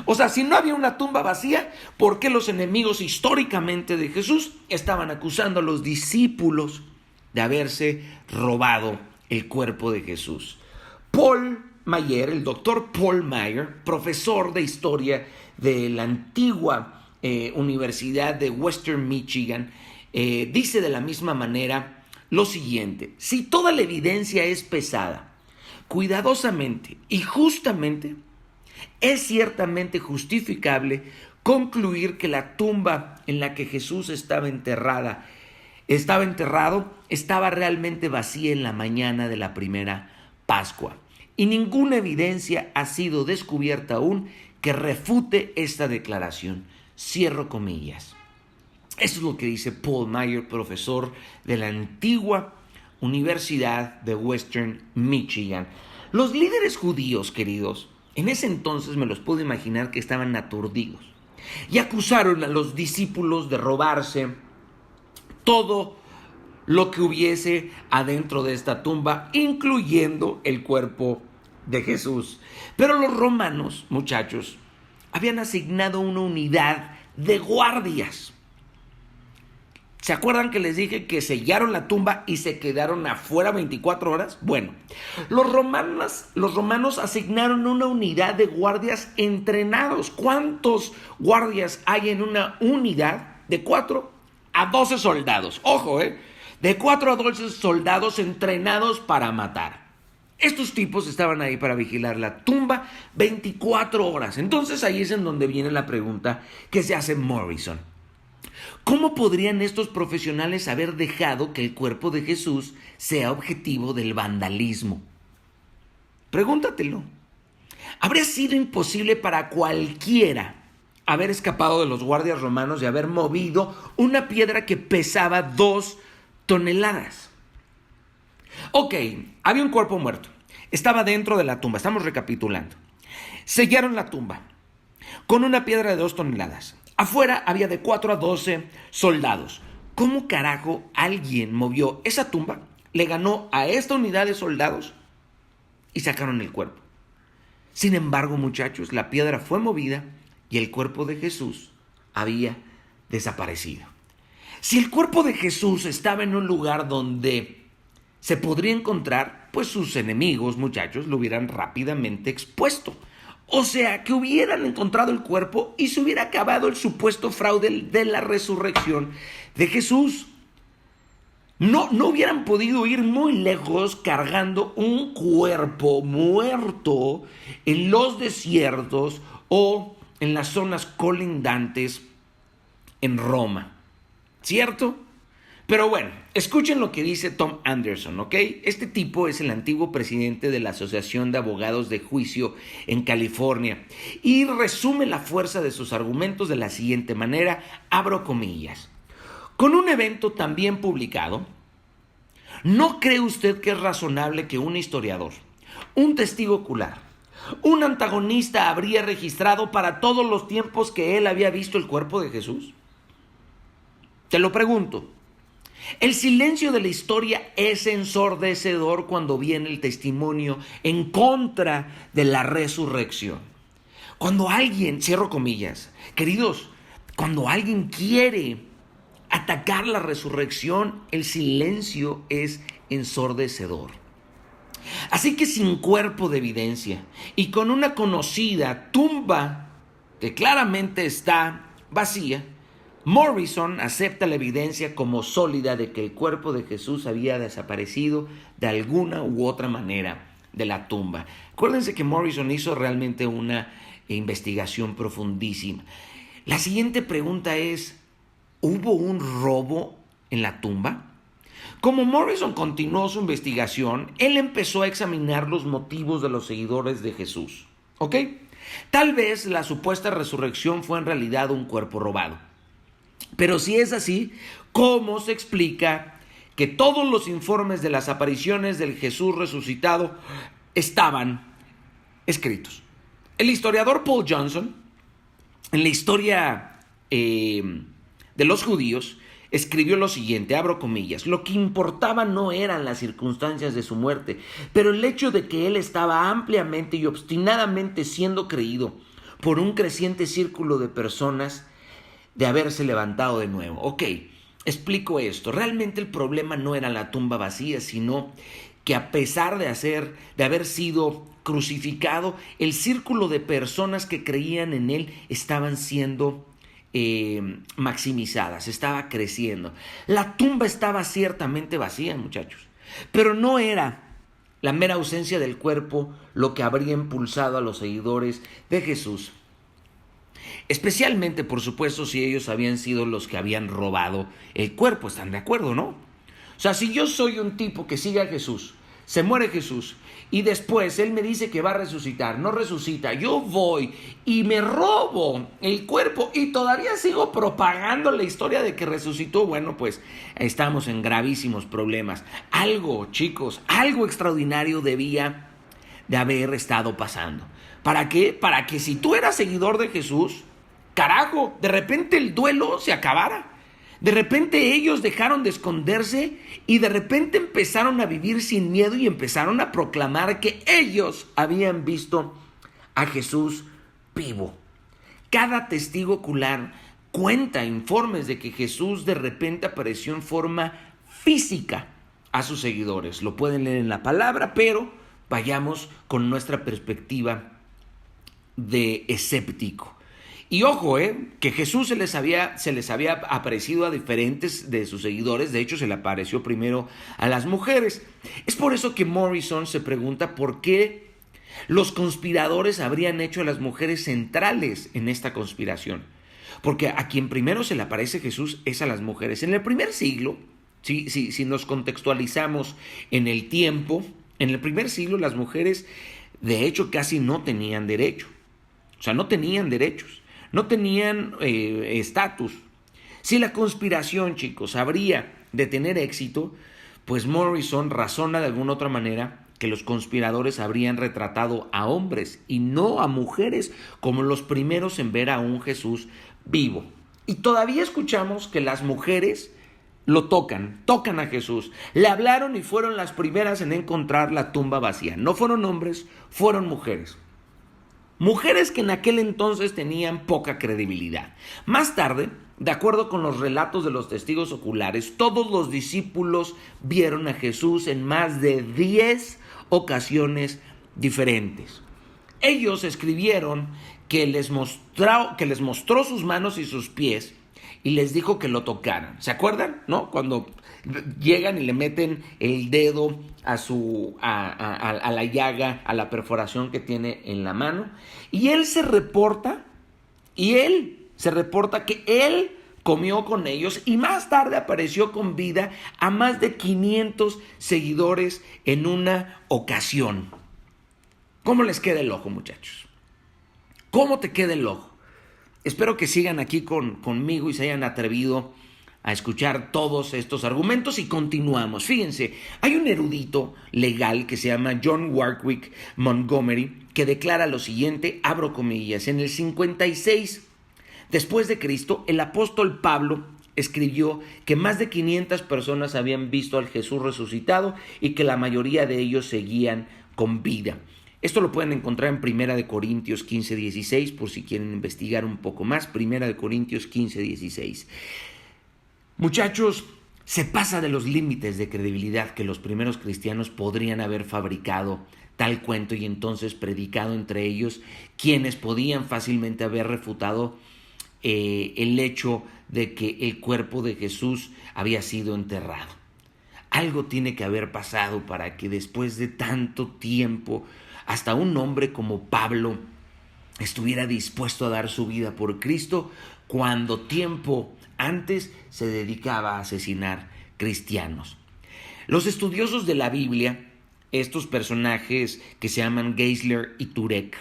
O sea, si no había una tumba vacía, ¿por qué los enemigos históricamente de Jesús estaban acusando a los discípulos de haberse robado el cuerpo de Jesús? Paul Maier, el doctor Paul Maier, profesor de historia de la antigua Universidad de Western Michigan, dice de la misma manera lo siguiente: si toda la evidencia es pesada, cuidadosamente y justamente, es ciertamente justificable concluir que la tumba en la que Jesús estaba enterrado, estaba realmente vacía en la mañana de la primera Pascua. Y ninguna evidencia ha sido descubierta aún que refute esta declaración. Cierro comillas. Eso es lo que dice Paul Maier, profesor de la antigua Universidad de Western Michigan. Los líderes judíos, queridos, en ese entonces me los puedo imaginar que estaban aturdidos y acusaron a los discípulos de robarse todo lo que hubiese adentro de esta tumba, incluyendo el cuerpo de Jesús. Pero los romanos, muchachos, habían asignado una unidad de guardias ¿Se acuerdan que les dije que sellaron la tumba y se quedaron afuera 24 horas? Bueno, los romanos asignaron una unidad de guardias entrenados. ¿Cuántos guardias hay en una unidad? De 4 a 12 soldados. Ojo, de 4 a 12 soldados entrenados para matar. Estos tipos estaban ahí para vigilar la tumba 24 horas. Entonces ahí es en donde viene la pregunta que se hace Morrison. ¿Cómo podrían estos profesionales haber dejado que el cuerpo de Jesús sea objetivo del vandalismo? Pregúntatelo. ¿Habría sido imposible para cualquiera haber escapado de los guardias romanos y haber movido una piedra que pesaba 2 toneladas? Ok, había un cuerpo muerto. Estaba dentro de la tumba. Estamos recapitulando. Sellaron la tumba con una piedra de 2 toneladas. Afuera había de 4 a 12 soldados. ¿Cómo carajo alguien movió esa tumba, le ganó a esta unidad de soldados y sacaron el cuerpo? Sin embargo, muchachos, la piedra fue movida y el cuerpo de Jesús había desaparecido. Si el cuerpo de Jesús estaba en un lugar donde se podría encontrar, pues sus enemigos, muchachos, lo hubieran rápidamente expuesto. O sea, que hubieran encontrado el cuerpo y se hubiera acabado el supuesto fraude de la resurrección de Jesús. No hubieran podido ir muy lejos cargando un cuerpo muerto en los desiertos o en las zonas colindantes en Roma. ¿Cierto? Pero bueno, escuchen lo que dice Tom Anderson, ¿ok? Este tipo es el antiguo presidente de la Asociación de Abogados de Juicio en California y resume la fuerza de sus argumentos de la siguiente manera, abro comillas. Con un evento tan bien publicado, ¿no cree usted que es razonable que un historiador, un testigo ocular, un antagonista habría registrado para todos los tiempos que él había visto el cuerpo de Jesús? Te lo pregunto. El silencio de la historia es ensordecedor cuando viene el testimonio en contra de la resurrección. Cuando alguien, cierro comillas, queridos, cuando alguien quiere atacar la resurrección, el silencio es ensordecedor. Así que sin cuerpo de evidencia y con una conocida tumba que claramente está vacía, Morrison acepta la evidencia como sólida de que el cuerpo de Jesús había desaparecido de alguna u otra manera de la tumba. Acuérdense que Morrison hizo realmente una investigación profundísima. La siguiente pregunta es, ¿hubo un robo en la tumba? Como Morrison continuó su investigación, él empezó a examinar los motivos de los seguidores de Jesús. ¿Ok? Tal vez la supuesta resurrección fue en realidad un cuerpo robado. Pero si es así, ¿cómo se explica que todos los informes de las apariciones del Jesús resucitado estaban escritos? El historiador Paul Johnson, en la historia de los judíos, escribió lo siguiente, abro comillas, lo que importaba no eran las circunstancias de su muerte, pero el hecho de que él estaba ampliamente y obstinadamente siendo creído por un creciente círculo de personas de haberse levantado de nuevo. Ok, explico esto. Realmente el problema no era la tumba vacía, sino que a pesar de haber sido crucificado, el círculo de personas que creían en él estaban siendo maximizadas, estaba creciendo. La tumba estaba ciertamente vacía, muchachos, pero no era la mera ausencia del cuerpo lo que habría impulsado a los seguidores de Jesús. Especialmente, por supuesto, si ellos habían sido los que habían robado el cuerpo. ¿Están de acuerdo, no? O sea, si yo soy un tipo que sigue a Jesús, se muere Jesús y después él me dice que va a resucitar, no resucita, yo voy y me robo el cuerpo y todavía sigo propagando la historia de que resucitó, bueno, pues estamos en gravísimos problemas. Algo, chicos, algo extraordinario debía de haber estado pasando. ¿Para qué? Para que si tú eras seguidor de Jesús, carajo, de repente el duelo se acabara. De repente ellos dejaron de esconderse y de repente empezaron a vivir sin miedo y empezaron a proclamar que ellos habían visto a Jesús vivo. Cada testigo ocular cuenta informes de que Jesús de repente apareció en forma física a sus seguidores. Lo pueden leer en la palabra, pero vayamos con nuestra perspectiva de escéptico. Y ojo, que Jesús se les había aparecido a diferentes de sus seguidores. De hecho, se le apareció primero a las mujeres. Es por eso que Morrison se pregunta por qué los conspiradores habrían hecho a las mujeres centrales en esta conspiración. Porque a quien primero se le aparece Jesús es a las mujeres. En el primer siglo, si nos contextualizamos en el tiempo, en el primer siglo las mujeres de hecho casi no tenían derecho. O sea, no tenían derechos. No tenían estatus. Si la conspiración, chicos, habría de tener éxito, pues Morrison razona de alguna otra manera que los conspiradores habrían retratado a hombres y no a mujeres como los primeros en ver a un Jesús vivo. Y todavía escuchamos que las mujeres lo tocan a Jesús. Le hablaron y fueron las primeras en encontrar la tumba vacía. No fueron hombres, fueron mujeres. Mujeres que en aquel entonces tenían poca credibilidad. Más tarde, de acuerdo con los relatos de los testigos oculares, todos los discípulos vieron a Jesús en más de 10 ocasiones diferentes. Ellos escribieron que les mostró sus manos y sus pies y les dijo que lo tocaran. ¿Se acuerdan? ¿No? Cuando llegan y le meten el dedo a la llaga, a la perforación que tiene en la mano. Y él se reporta que él comió con ellos y más tarde apareció con vida a más de 500 seguidores en una ocasión. ¿Cómo les queda el ojo, muchachos? ¿Cómo te queda el ojo? Espero que sigan aquí conmigo y se hayan atrevido a escuchar todos estos argumentos y continuamos. Fíjense, hay un erudito legal que se llama John Warwick Montgomery que declara lo siguiente, abro comillas, en el 56 después de Cristo, el apóstol Pablo escribió que más de 500 personas habían visto al Jesús resucitado y que la mayoría de ellos seguían con vida. Esto lo pueden encontrar en 1 Corintios 15:16, por si quieren investigar un poco más, 1 Corintios 15:16. Muchachos, se pasa de los límites de credibilidad que los primeros cristianos podrían haber fabricado tal cuento y entonces predicado entre ellos, quienes podían fácilmente haber refutado el hecho de que el cuerpo de Jesús había sido enterrado. Algo tiene que haber pasado para que después de tanto tiempo hasta un hombre como Pablo estuviera dispuesto a dar su vida por Cristo cuando tiempo antes se dedicaba a asesinar cristianos. Los estudiosos de la Biblia, estos personajes que se llaman Geisler y Turek,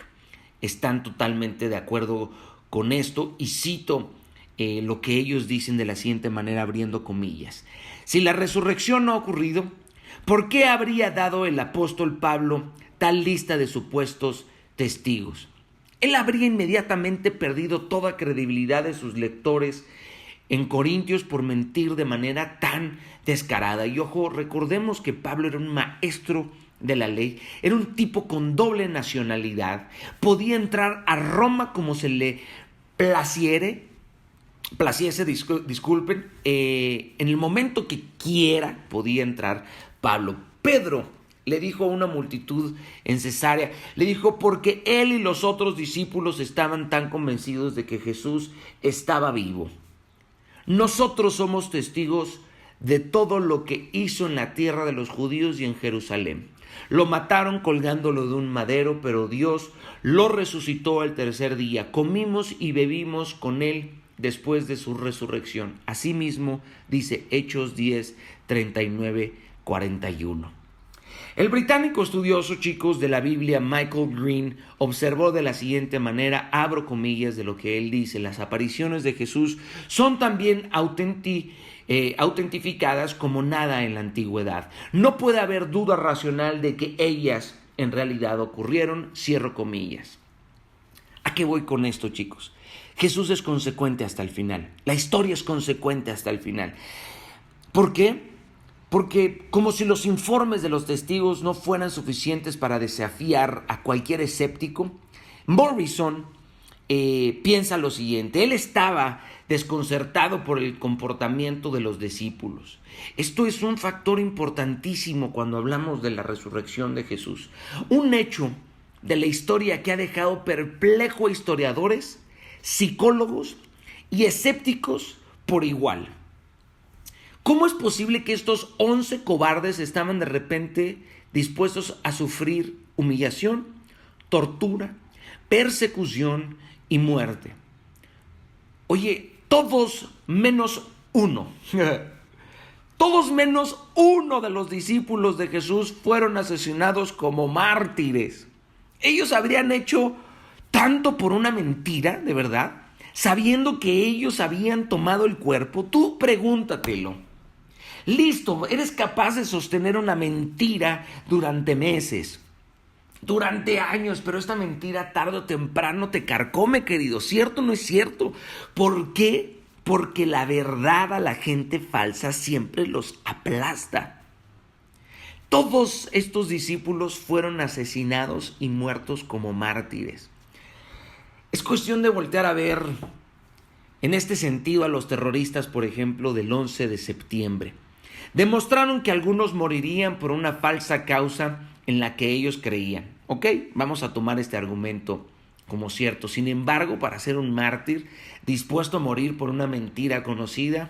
están totalmente de acuerdo con esto y cito lo que ellos dicen de la siguiente manera, abriendo comillas. Si la resurrección no ha ocurrido, ¿por qué habría dado el apóstol Pablo tal lista de supuestos testigos? Él habría inmediatamente perdido toda credibilidad de sus lectores en Corintios por mentir de manera tan descarada. Y ojo, recordemos que Pablo era un maestro de la ley, era un tipo con doble nacionalidad, podía entrar a Roma como se le placiese, disculpen, en el momento que quiera podía entrar Pablo. Pedro le dijo a una multitud en Cesarea, le dijo porque él y los otros discípulos estaban tan convencidos de que Jesús estaba vivo. Nosotros somos testigos de todo lo que hizo en la tierra de los judíos y en Jerusalén. Lo mataron colgándolo de un madero, pero Dios lo resucitó al tercer día. Comimos y bebimos con él después de su resurrección. Asimismo, dice Hechos 10, 39, 41. El británico estudioso, chicos, de la Biblia, Michael Green, observó de la siguiente manera, abro comillas de lo que él dice, las apariciones de Jesús son también autentificadas como nada en la antigüedad. No puede haber duda racional de que ellas en realidad ocurrieron, cierro comillas. ¿A qué voy con esto, chicos? Jesús es consecuente hasta el final. La historia es consecuente hasta el final. ¿Por qué? Porque como si los informes de los testigos no fueran suficientes para desafiar a cualquier escéptico, Morrison piensa lo siguiente: él estaba desconcertado por el comportamiento de los discípulos. Esto es un factor importantísimo cuando hablamos de la resurrección de Jesús. Un hecho de la historia que ha dejado perplejo a historiadores, psicólogos y escépticos por igual. ¿Cómo es posible que estos 11 cobardes estaban de repente dispuestos a sufrir humillación, tortura, persecución y muerte? Oye, todos menos uno. Todos menos uno de los discípulos de Jesús fueron asesinados como mártires. Ellos habrían hecho tanto por una mentira, de verdad, sabiendo que ellos habían tomado el cuerpo. Tú pregúntatelo. Listo, eres capaz de sostener una mentira durante meses, durante años, pero esta mentira tarde o temprano te carcome, querido. ¿Cierto o no es cierto? ¿Por qué? Porque la verdad a la gente falsa siempre los aplasta. Todos estos discípulos fueron asesinados y muertos como mártires. Es cuestión de voltear a ver en este sentido a los terroristas, por ejemplo, del 11 de septiembre. Demostraron que algunos morirían por una falsa causa en la que ellos creían. Ok, vamos a tomar este argumento como cierto. Sin embargo, para ser un mártir dispuesto a morir por una mentira conocida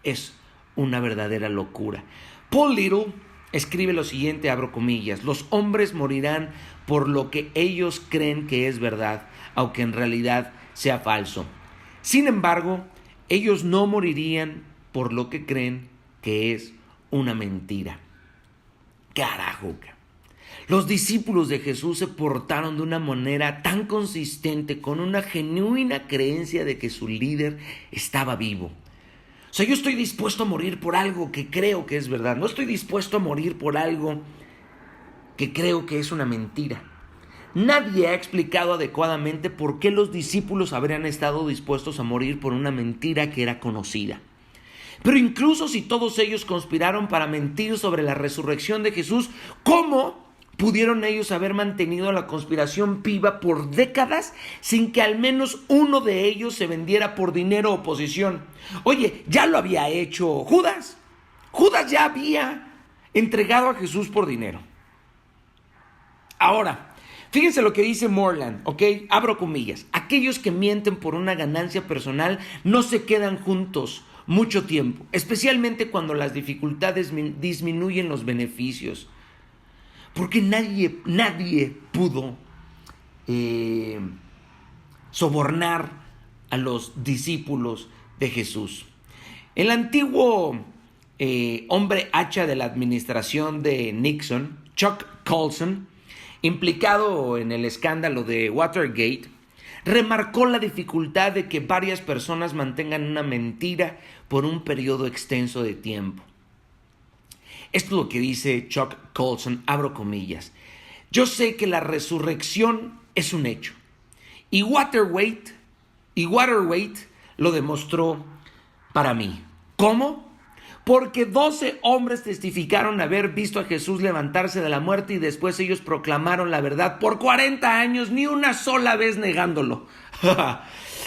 es una verdadera locura. Paul Little escribe lo siguiente, abro comillas: los hombres morirán por lo que ellos creen que es verdad, aunque en realidad sea falso. Sin embargo, ellos no morirían por lo que creen que es una mentira. Carajo. Los discípulos de Jesús se portaron de una manera tan consistente, con una genuina creencia de que su líder estaba vivo. O sea, yo estoy dispuesto a morir por algo que creo que es verdad. No estoy dispuesto a morir por algo que creo que es una mentira. Nadie ha explicado adecuadamente por qué los discípulos habrían estado dispuestos a morir por una mentira que era conocida. Pero incluso si todos ellos conspiraron para mentir sobre la resurrección de Jesús, ¿cómo pudieron ellos haber mantenido la conspiración viva por décadas sin que al menos uno de ellos se vendiera por dinero o posición? Oye, ya lo había hecho Judas. Judas ya había entregado a Jesús por dinero. Ahora, fíjense lo que dice Moreland, ¿ok? Abro comillas: aquellos que mienten por una ganancia personal no se quedan juntos mucho tiempo, especialmente cuando las dificultades disminuyen los beneficios. Porque nadie pudo sobornar a los discípulos de Jesús. El antiguo hombre hacha de la administración de Nixon, Chuck Colson, implicado en el escándalo de Watergate, remarcó la dificultad de que varias personas mantengan una mentira por un periodo extenso de tiempo. Esto es lo que dice Chuck Colson, abro comillas: yo sé que la resurrección es un hecho, y Watergate lo demostró para mí. ¿Cómo? Porque 12 hombres testificaron haber visto a Jesús levantarse de la muerte y después ellos proclamaron la verdad por 40 años, ni una sola vez negándolo.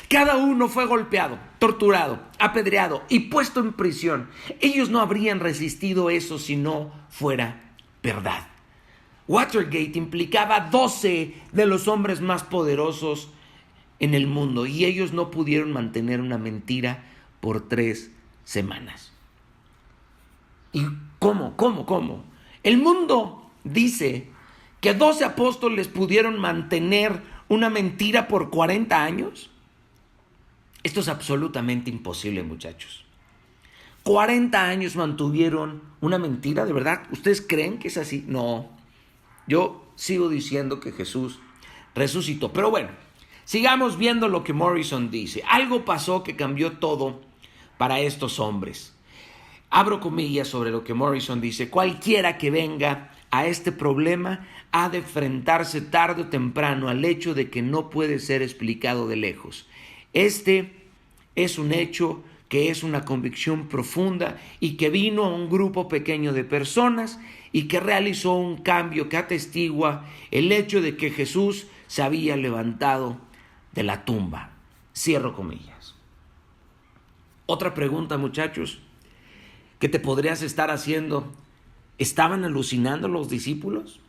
Cada uno fue golpeado, torturado, apedreado y puesto en prisión. Ellos no habrían resistido eso si no fuera verdad. Watergate implicaba 12 de los hombres más poderosos en el mundo y ellos no pudieron mantener una mentira por 3 semanas. ¿Y cómo? El mundo dice que 12 apóstoles pudieron mantener una mentira por 40 años. Esto es absolutamente imposible, muchachos. 40 años mantuvieron una mentira, ¿de verdad? ¿Ustedes creen que es así? No. Yo sigo diciendo que Jesús resucitó. Pero bueno, sigamos viendo lo que Morrison dice. Algo pasó que cambió todo para estos hombres. Abro comillas sobre lo que Morrison dice: cualquiera que venga a este problema ha de enfrentarse tarde o temprano al hecho de que no puede ser explicado de lejos. Este es un hecho que es una convicción profunda y que vino a un grupo pequeño de personas y que realizó un cambio que atestigua el hecho de que Jesús se había levantado de la tumba. Cierro comillas. Otra pregunta, muchachos, que te podrías estar haciendo. ¿Estaban alucinando los discípulos?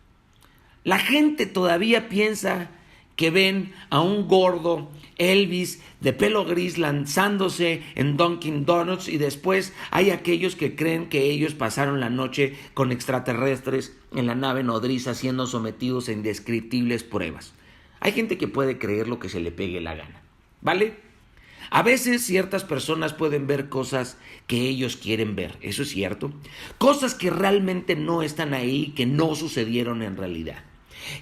La gente todavía piensa que ven a un gordo Elvis de pelo gris lanzándose en Dunkin' Donuts, y después hay aquellos que creen que ellos pasaron la noche con extraterrestres en la nave nodriza siendo sometidos a indescriptibles pruebas. Hay gente que puede creer lo que se le pegue la gana, ¿vale? A veces ciertas personas pueden ver cosas que ellos quieren ver, eso es cierto. Cosas que realmente no están ahí, que no sucedieron en realidad.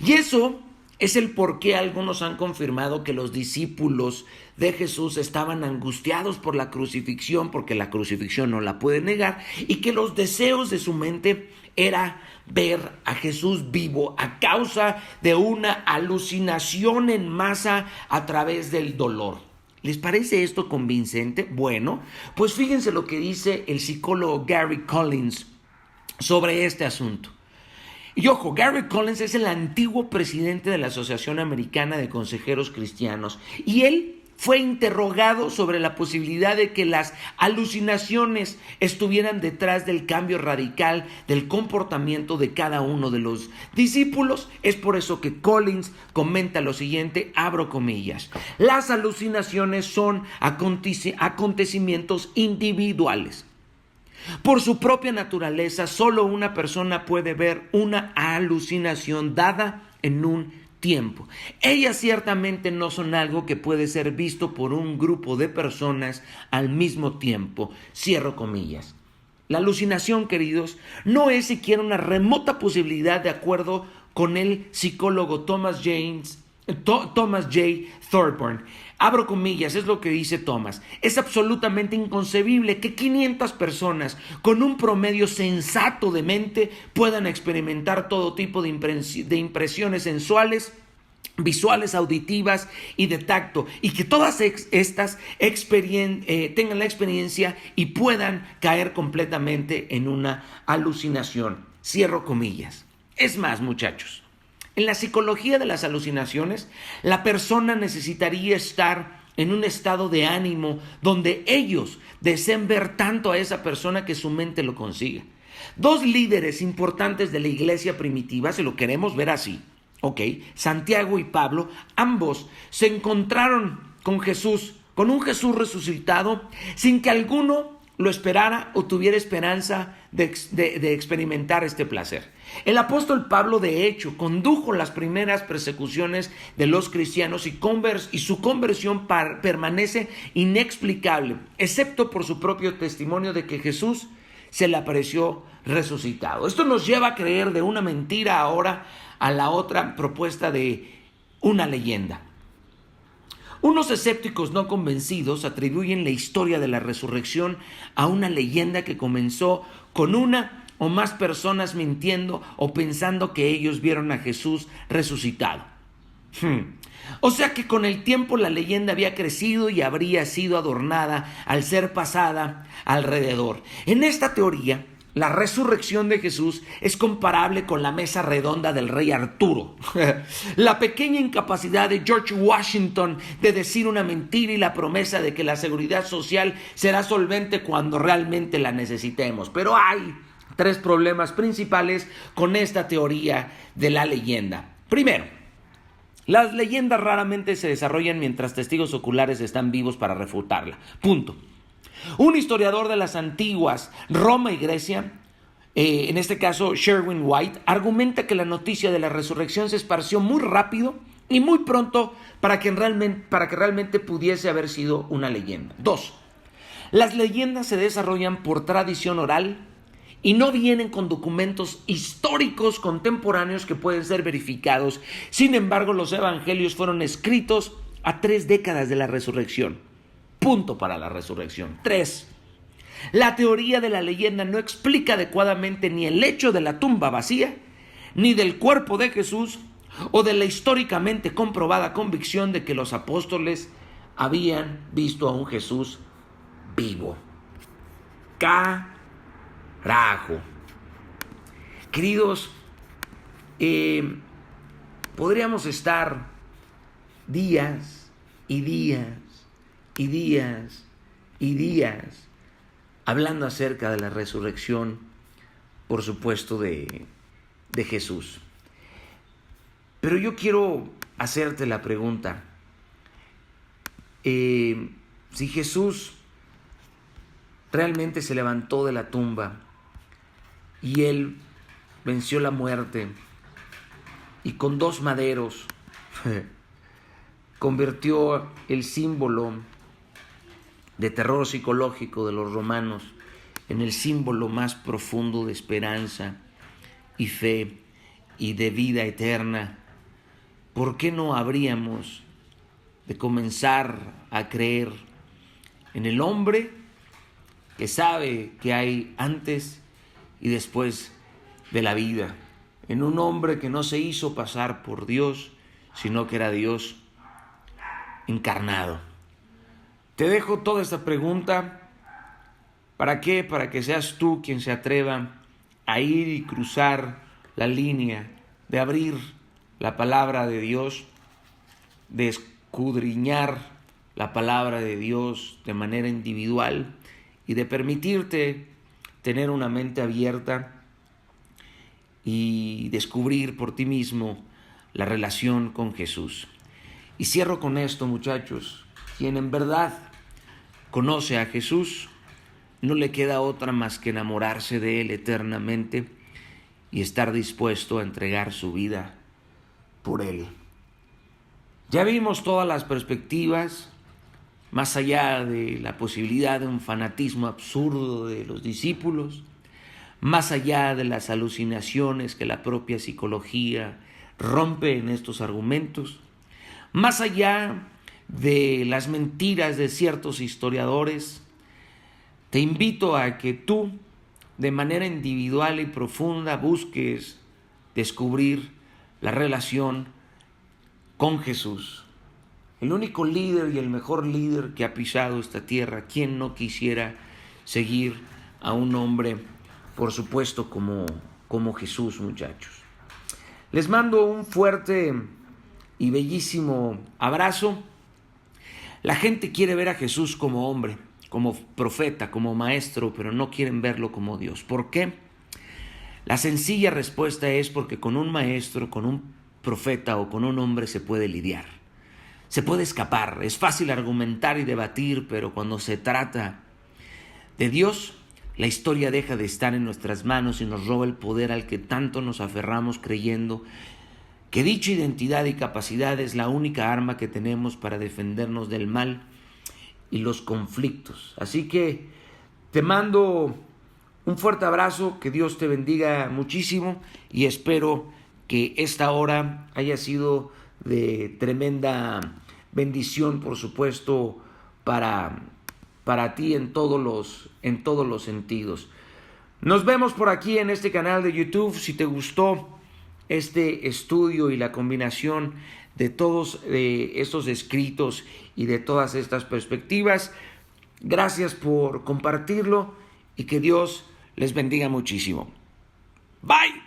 Y eso es el por qué algunos han confirmado que los discípulos de Jesús estaban angustiados por la crucifixión, porque la crucifixión no la puede negar, y que los deseos de su mente era ver a Jesús vivo a causa de una alucinación en masa a través del dolor. ¿Les parece esto convincente? Bueno, pues fíjense lo que dice el psicólogo Gary Collins sobre este asunto. Y ojo, Gary Collins es el antiguo presidente de la Asociación Americana de Consejeros Cristianos, y él fue interrogado sobre la posibilidad de que las alucinaciones estuvieran detrás del cambio radical del comportamiento de cada uno de los discípulos. Es por eso que Collins comenta lo siguiente, abro comillas: las alucinaciones son acontecimientos individuales. Por su propia naturaleza, solo una persona puede ver una alucinación dada en un tiempo. Ellas ciertamente no son algo que puede ser visto por un grupo de personas al mismo tiempo. Cierro comillas. La alucinación, queridos, no es siquiera una remota posibilidad, de acuerdo con el psicólogo Thomas J. Thorburn. Abro comillas, es lo que dice Thomas. Es absolutamente inconcebible que 500 personas con un promedio sensato de mente puedan experimentar todo tipo de impresiones sensuales, visuales, auditivas y de tacto, y que todas estas tengan la experiencia y puedan caer completamente en una alucinación. Cierro comillas. Es más, muchachos, en la psicología de las alucinaciones, la persona necesitaría estar en un estado de ánimo donde ellos deseen ver tanto a esa persona que su mente lo consiga. Dos líderes importantes de la iglesia primitiva, si lo queremos ver así, Santiago y Pablo, ambos se encontraron con Jesús, con un Jesús resucitado, sin que alguno lo esperara o tuviera esperanza de experimentar este placer. El apóstol Pablo, de hecho, condujo las primeras persecuciones de los cristianos, y su conversión permanece inexplicable, excepto por su propio testimonio de que Jesús se le apareció resucitado. Esto nos lleva a creer de una mentira ahora a la otra propuesta de una leyenda. Unos escépticos no convencidos atribuyen la historia de la resurrección a una leyenda que comenzó con una o más personas mintiendo o pensando que ellos vieron a Jesús resucitado. O sea que con el tiempo la leyenda había crecido y habría sido adornada al ser pasada alrededor. En esta teoría, la resurrección de Jesús es comparable con la mesa redonda del rey Arturo. La pequeña incapacidad de George Washington de decir una mentira y la promesa de que la seguridad social será solvente cuando realmente la necesitemos. Pero hay tres problemas principales con esta teoría de la leyenda. Primero, las leyendas raramente se desarrollan mientras testigos oculares están vivos para refutarla. Punto. Un historiador de las antiguas Roma y Grecia, en este caso Sherwin White, argumenta que la noticia de la resurrección se esparció muy rápido y muy pronto para que realmente pudiese haber sido una leyenda. 2. Las leyendas se desarrollan por tradición oral y no vienen con documentos históricos contemporáneos que pueden ser verificados. Sin embargo, los evangelios fueron escritos a 3 décadas de la resurrección. Punto para la resurrección. 3. La teoría de la leyenda no explica adecuadamente ni el hecho de la tumba vacía, ni del cuerpo de Jesús, o de la históricamente comprobada convicción de que los apóstoles habían visto a un Jesús vivo. Carajo. Queridos, podríamos estar días, y días y días y días hablando acerca de la resurrección, por supuesto, de Jesús. Pero yo quiero hacerte la pregunta, si Jesús realmente se levantó de la tumba y Él venció la muerte y con 2 maderos convirtió el símbolo de terror psicológico de los romanos en el símbolo más profundo de esperanza y fe y de vida eterna, ¿por qué no habríamos de comenzar a creer en el hombre que sabe que hay antes y después de la vida? En un hombre que no se hizo pasar por Dios, sino que era Dios encarnado. Te dejo toda esta pregunta. ¿Para qué? Para que seas tú quien se atreva a ir y cruzar la línea de abrir la palabra de Dios, de escudriñar la palabra de Dios de manera individual y de permitirte tener una mente abierta y descubrir por ti mismo la relación con Jesús. Y cierro con esto, muchachos. Quien en verdad conoce a Jesús, no le queda otra más que enamorarse de Él eternamente y estar dispuesto a entregar su vida por Él. Ya vimos todas las perspectivas, más allá de la posibilidad de un fanatismo absurdo de los discípulos, más allá de las alucinaciones que la propia psicología rompe en estos argumentos, más allá de las mentiras de ciertos historiadores, te invito a que tú, de manera individual y profunda, busques descubrir la relación con Jesús, el único líder y el mejor líder que ha pisado esta tierra. ¿Quién no quisiera seguir a un hombre, por supuesto, como Jesús, muchachos? Les mando un fuerte y bellísimo abrazo. La gente quiere ver a Jesús como hombre, como profeta, como maestro, pero no quieren verlo como Dios. ¿Por qué? La sencilla respuesta es porque con un maestro, con un profeta o con un hombre se puede lidiar, se puede escapar. Es fácil argumentar y debatir, pero cuando se trata de Dios, la historia deja de estar en nuestras manos y nos roba el poder al que tanto nos aferramos, creyendo que dicha identidad y capacidad es la única arma que tenemos para defendernos del mal y los conflictos. Así que te mando un fuerte abrazo, que Dios te bendiga muchísimo y espero que esta hora haya sido de tremenda bendición, por supuesto, para ti en todos los sentidos. Nos vemos por aquí en este canal de YouTube. Si te gustó este estudio y la combinación de todos estos escritos y de todas estas perspectivas, gracias por compartirlo y que Dios les bendiga muchísimo. Bye.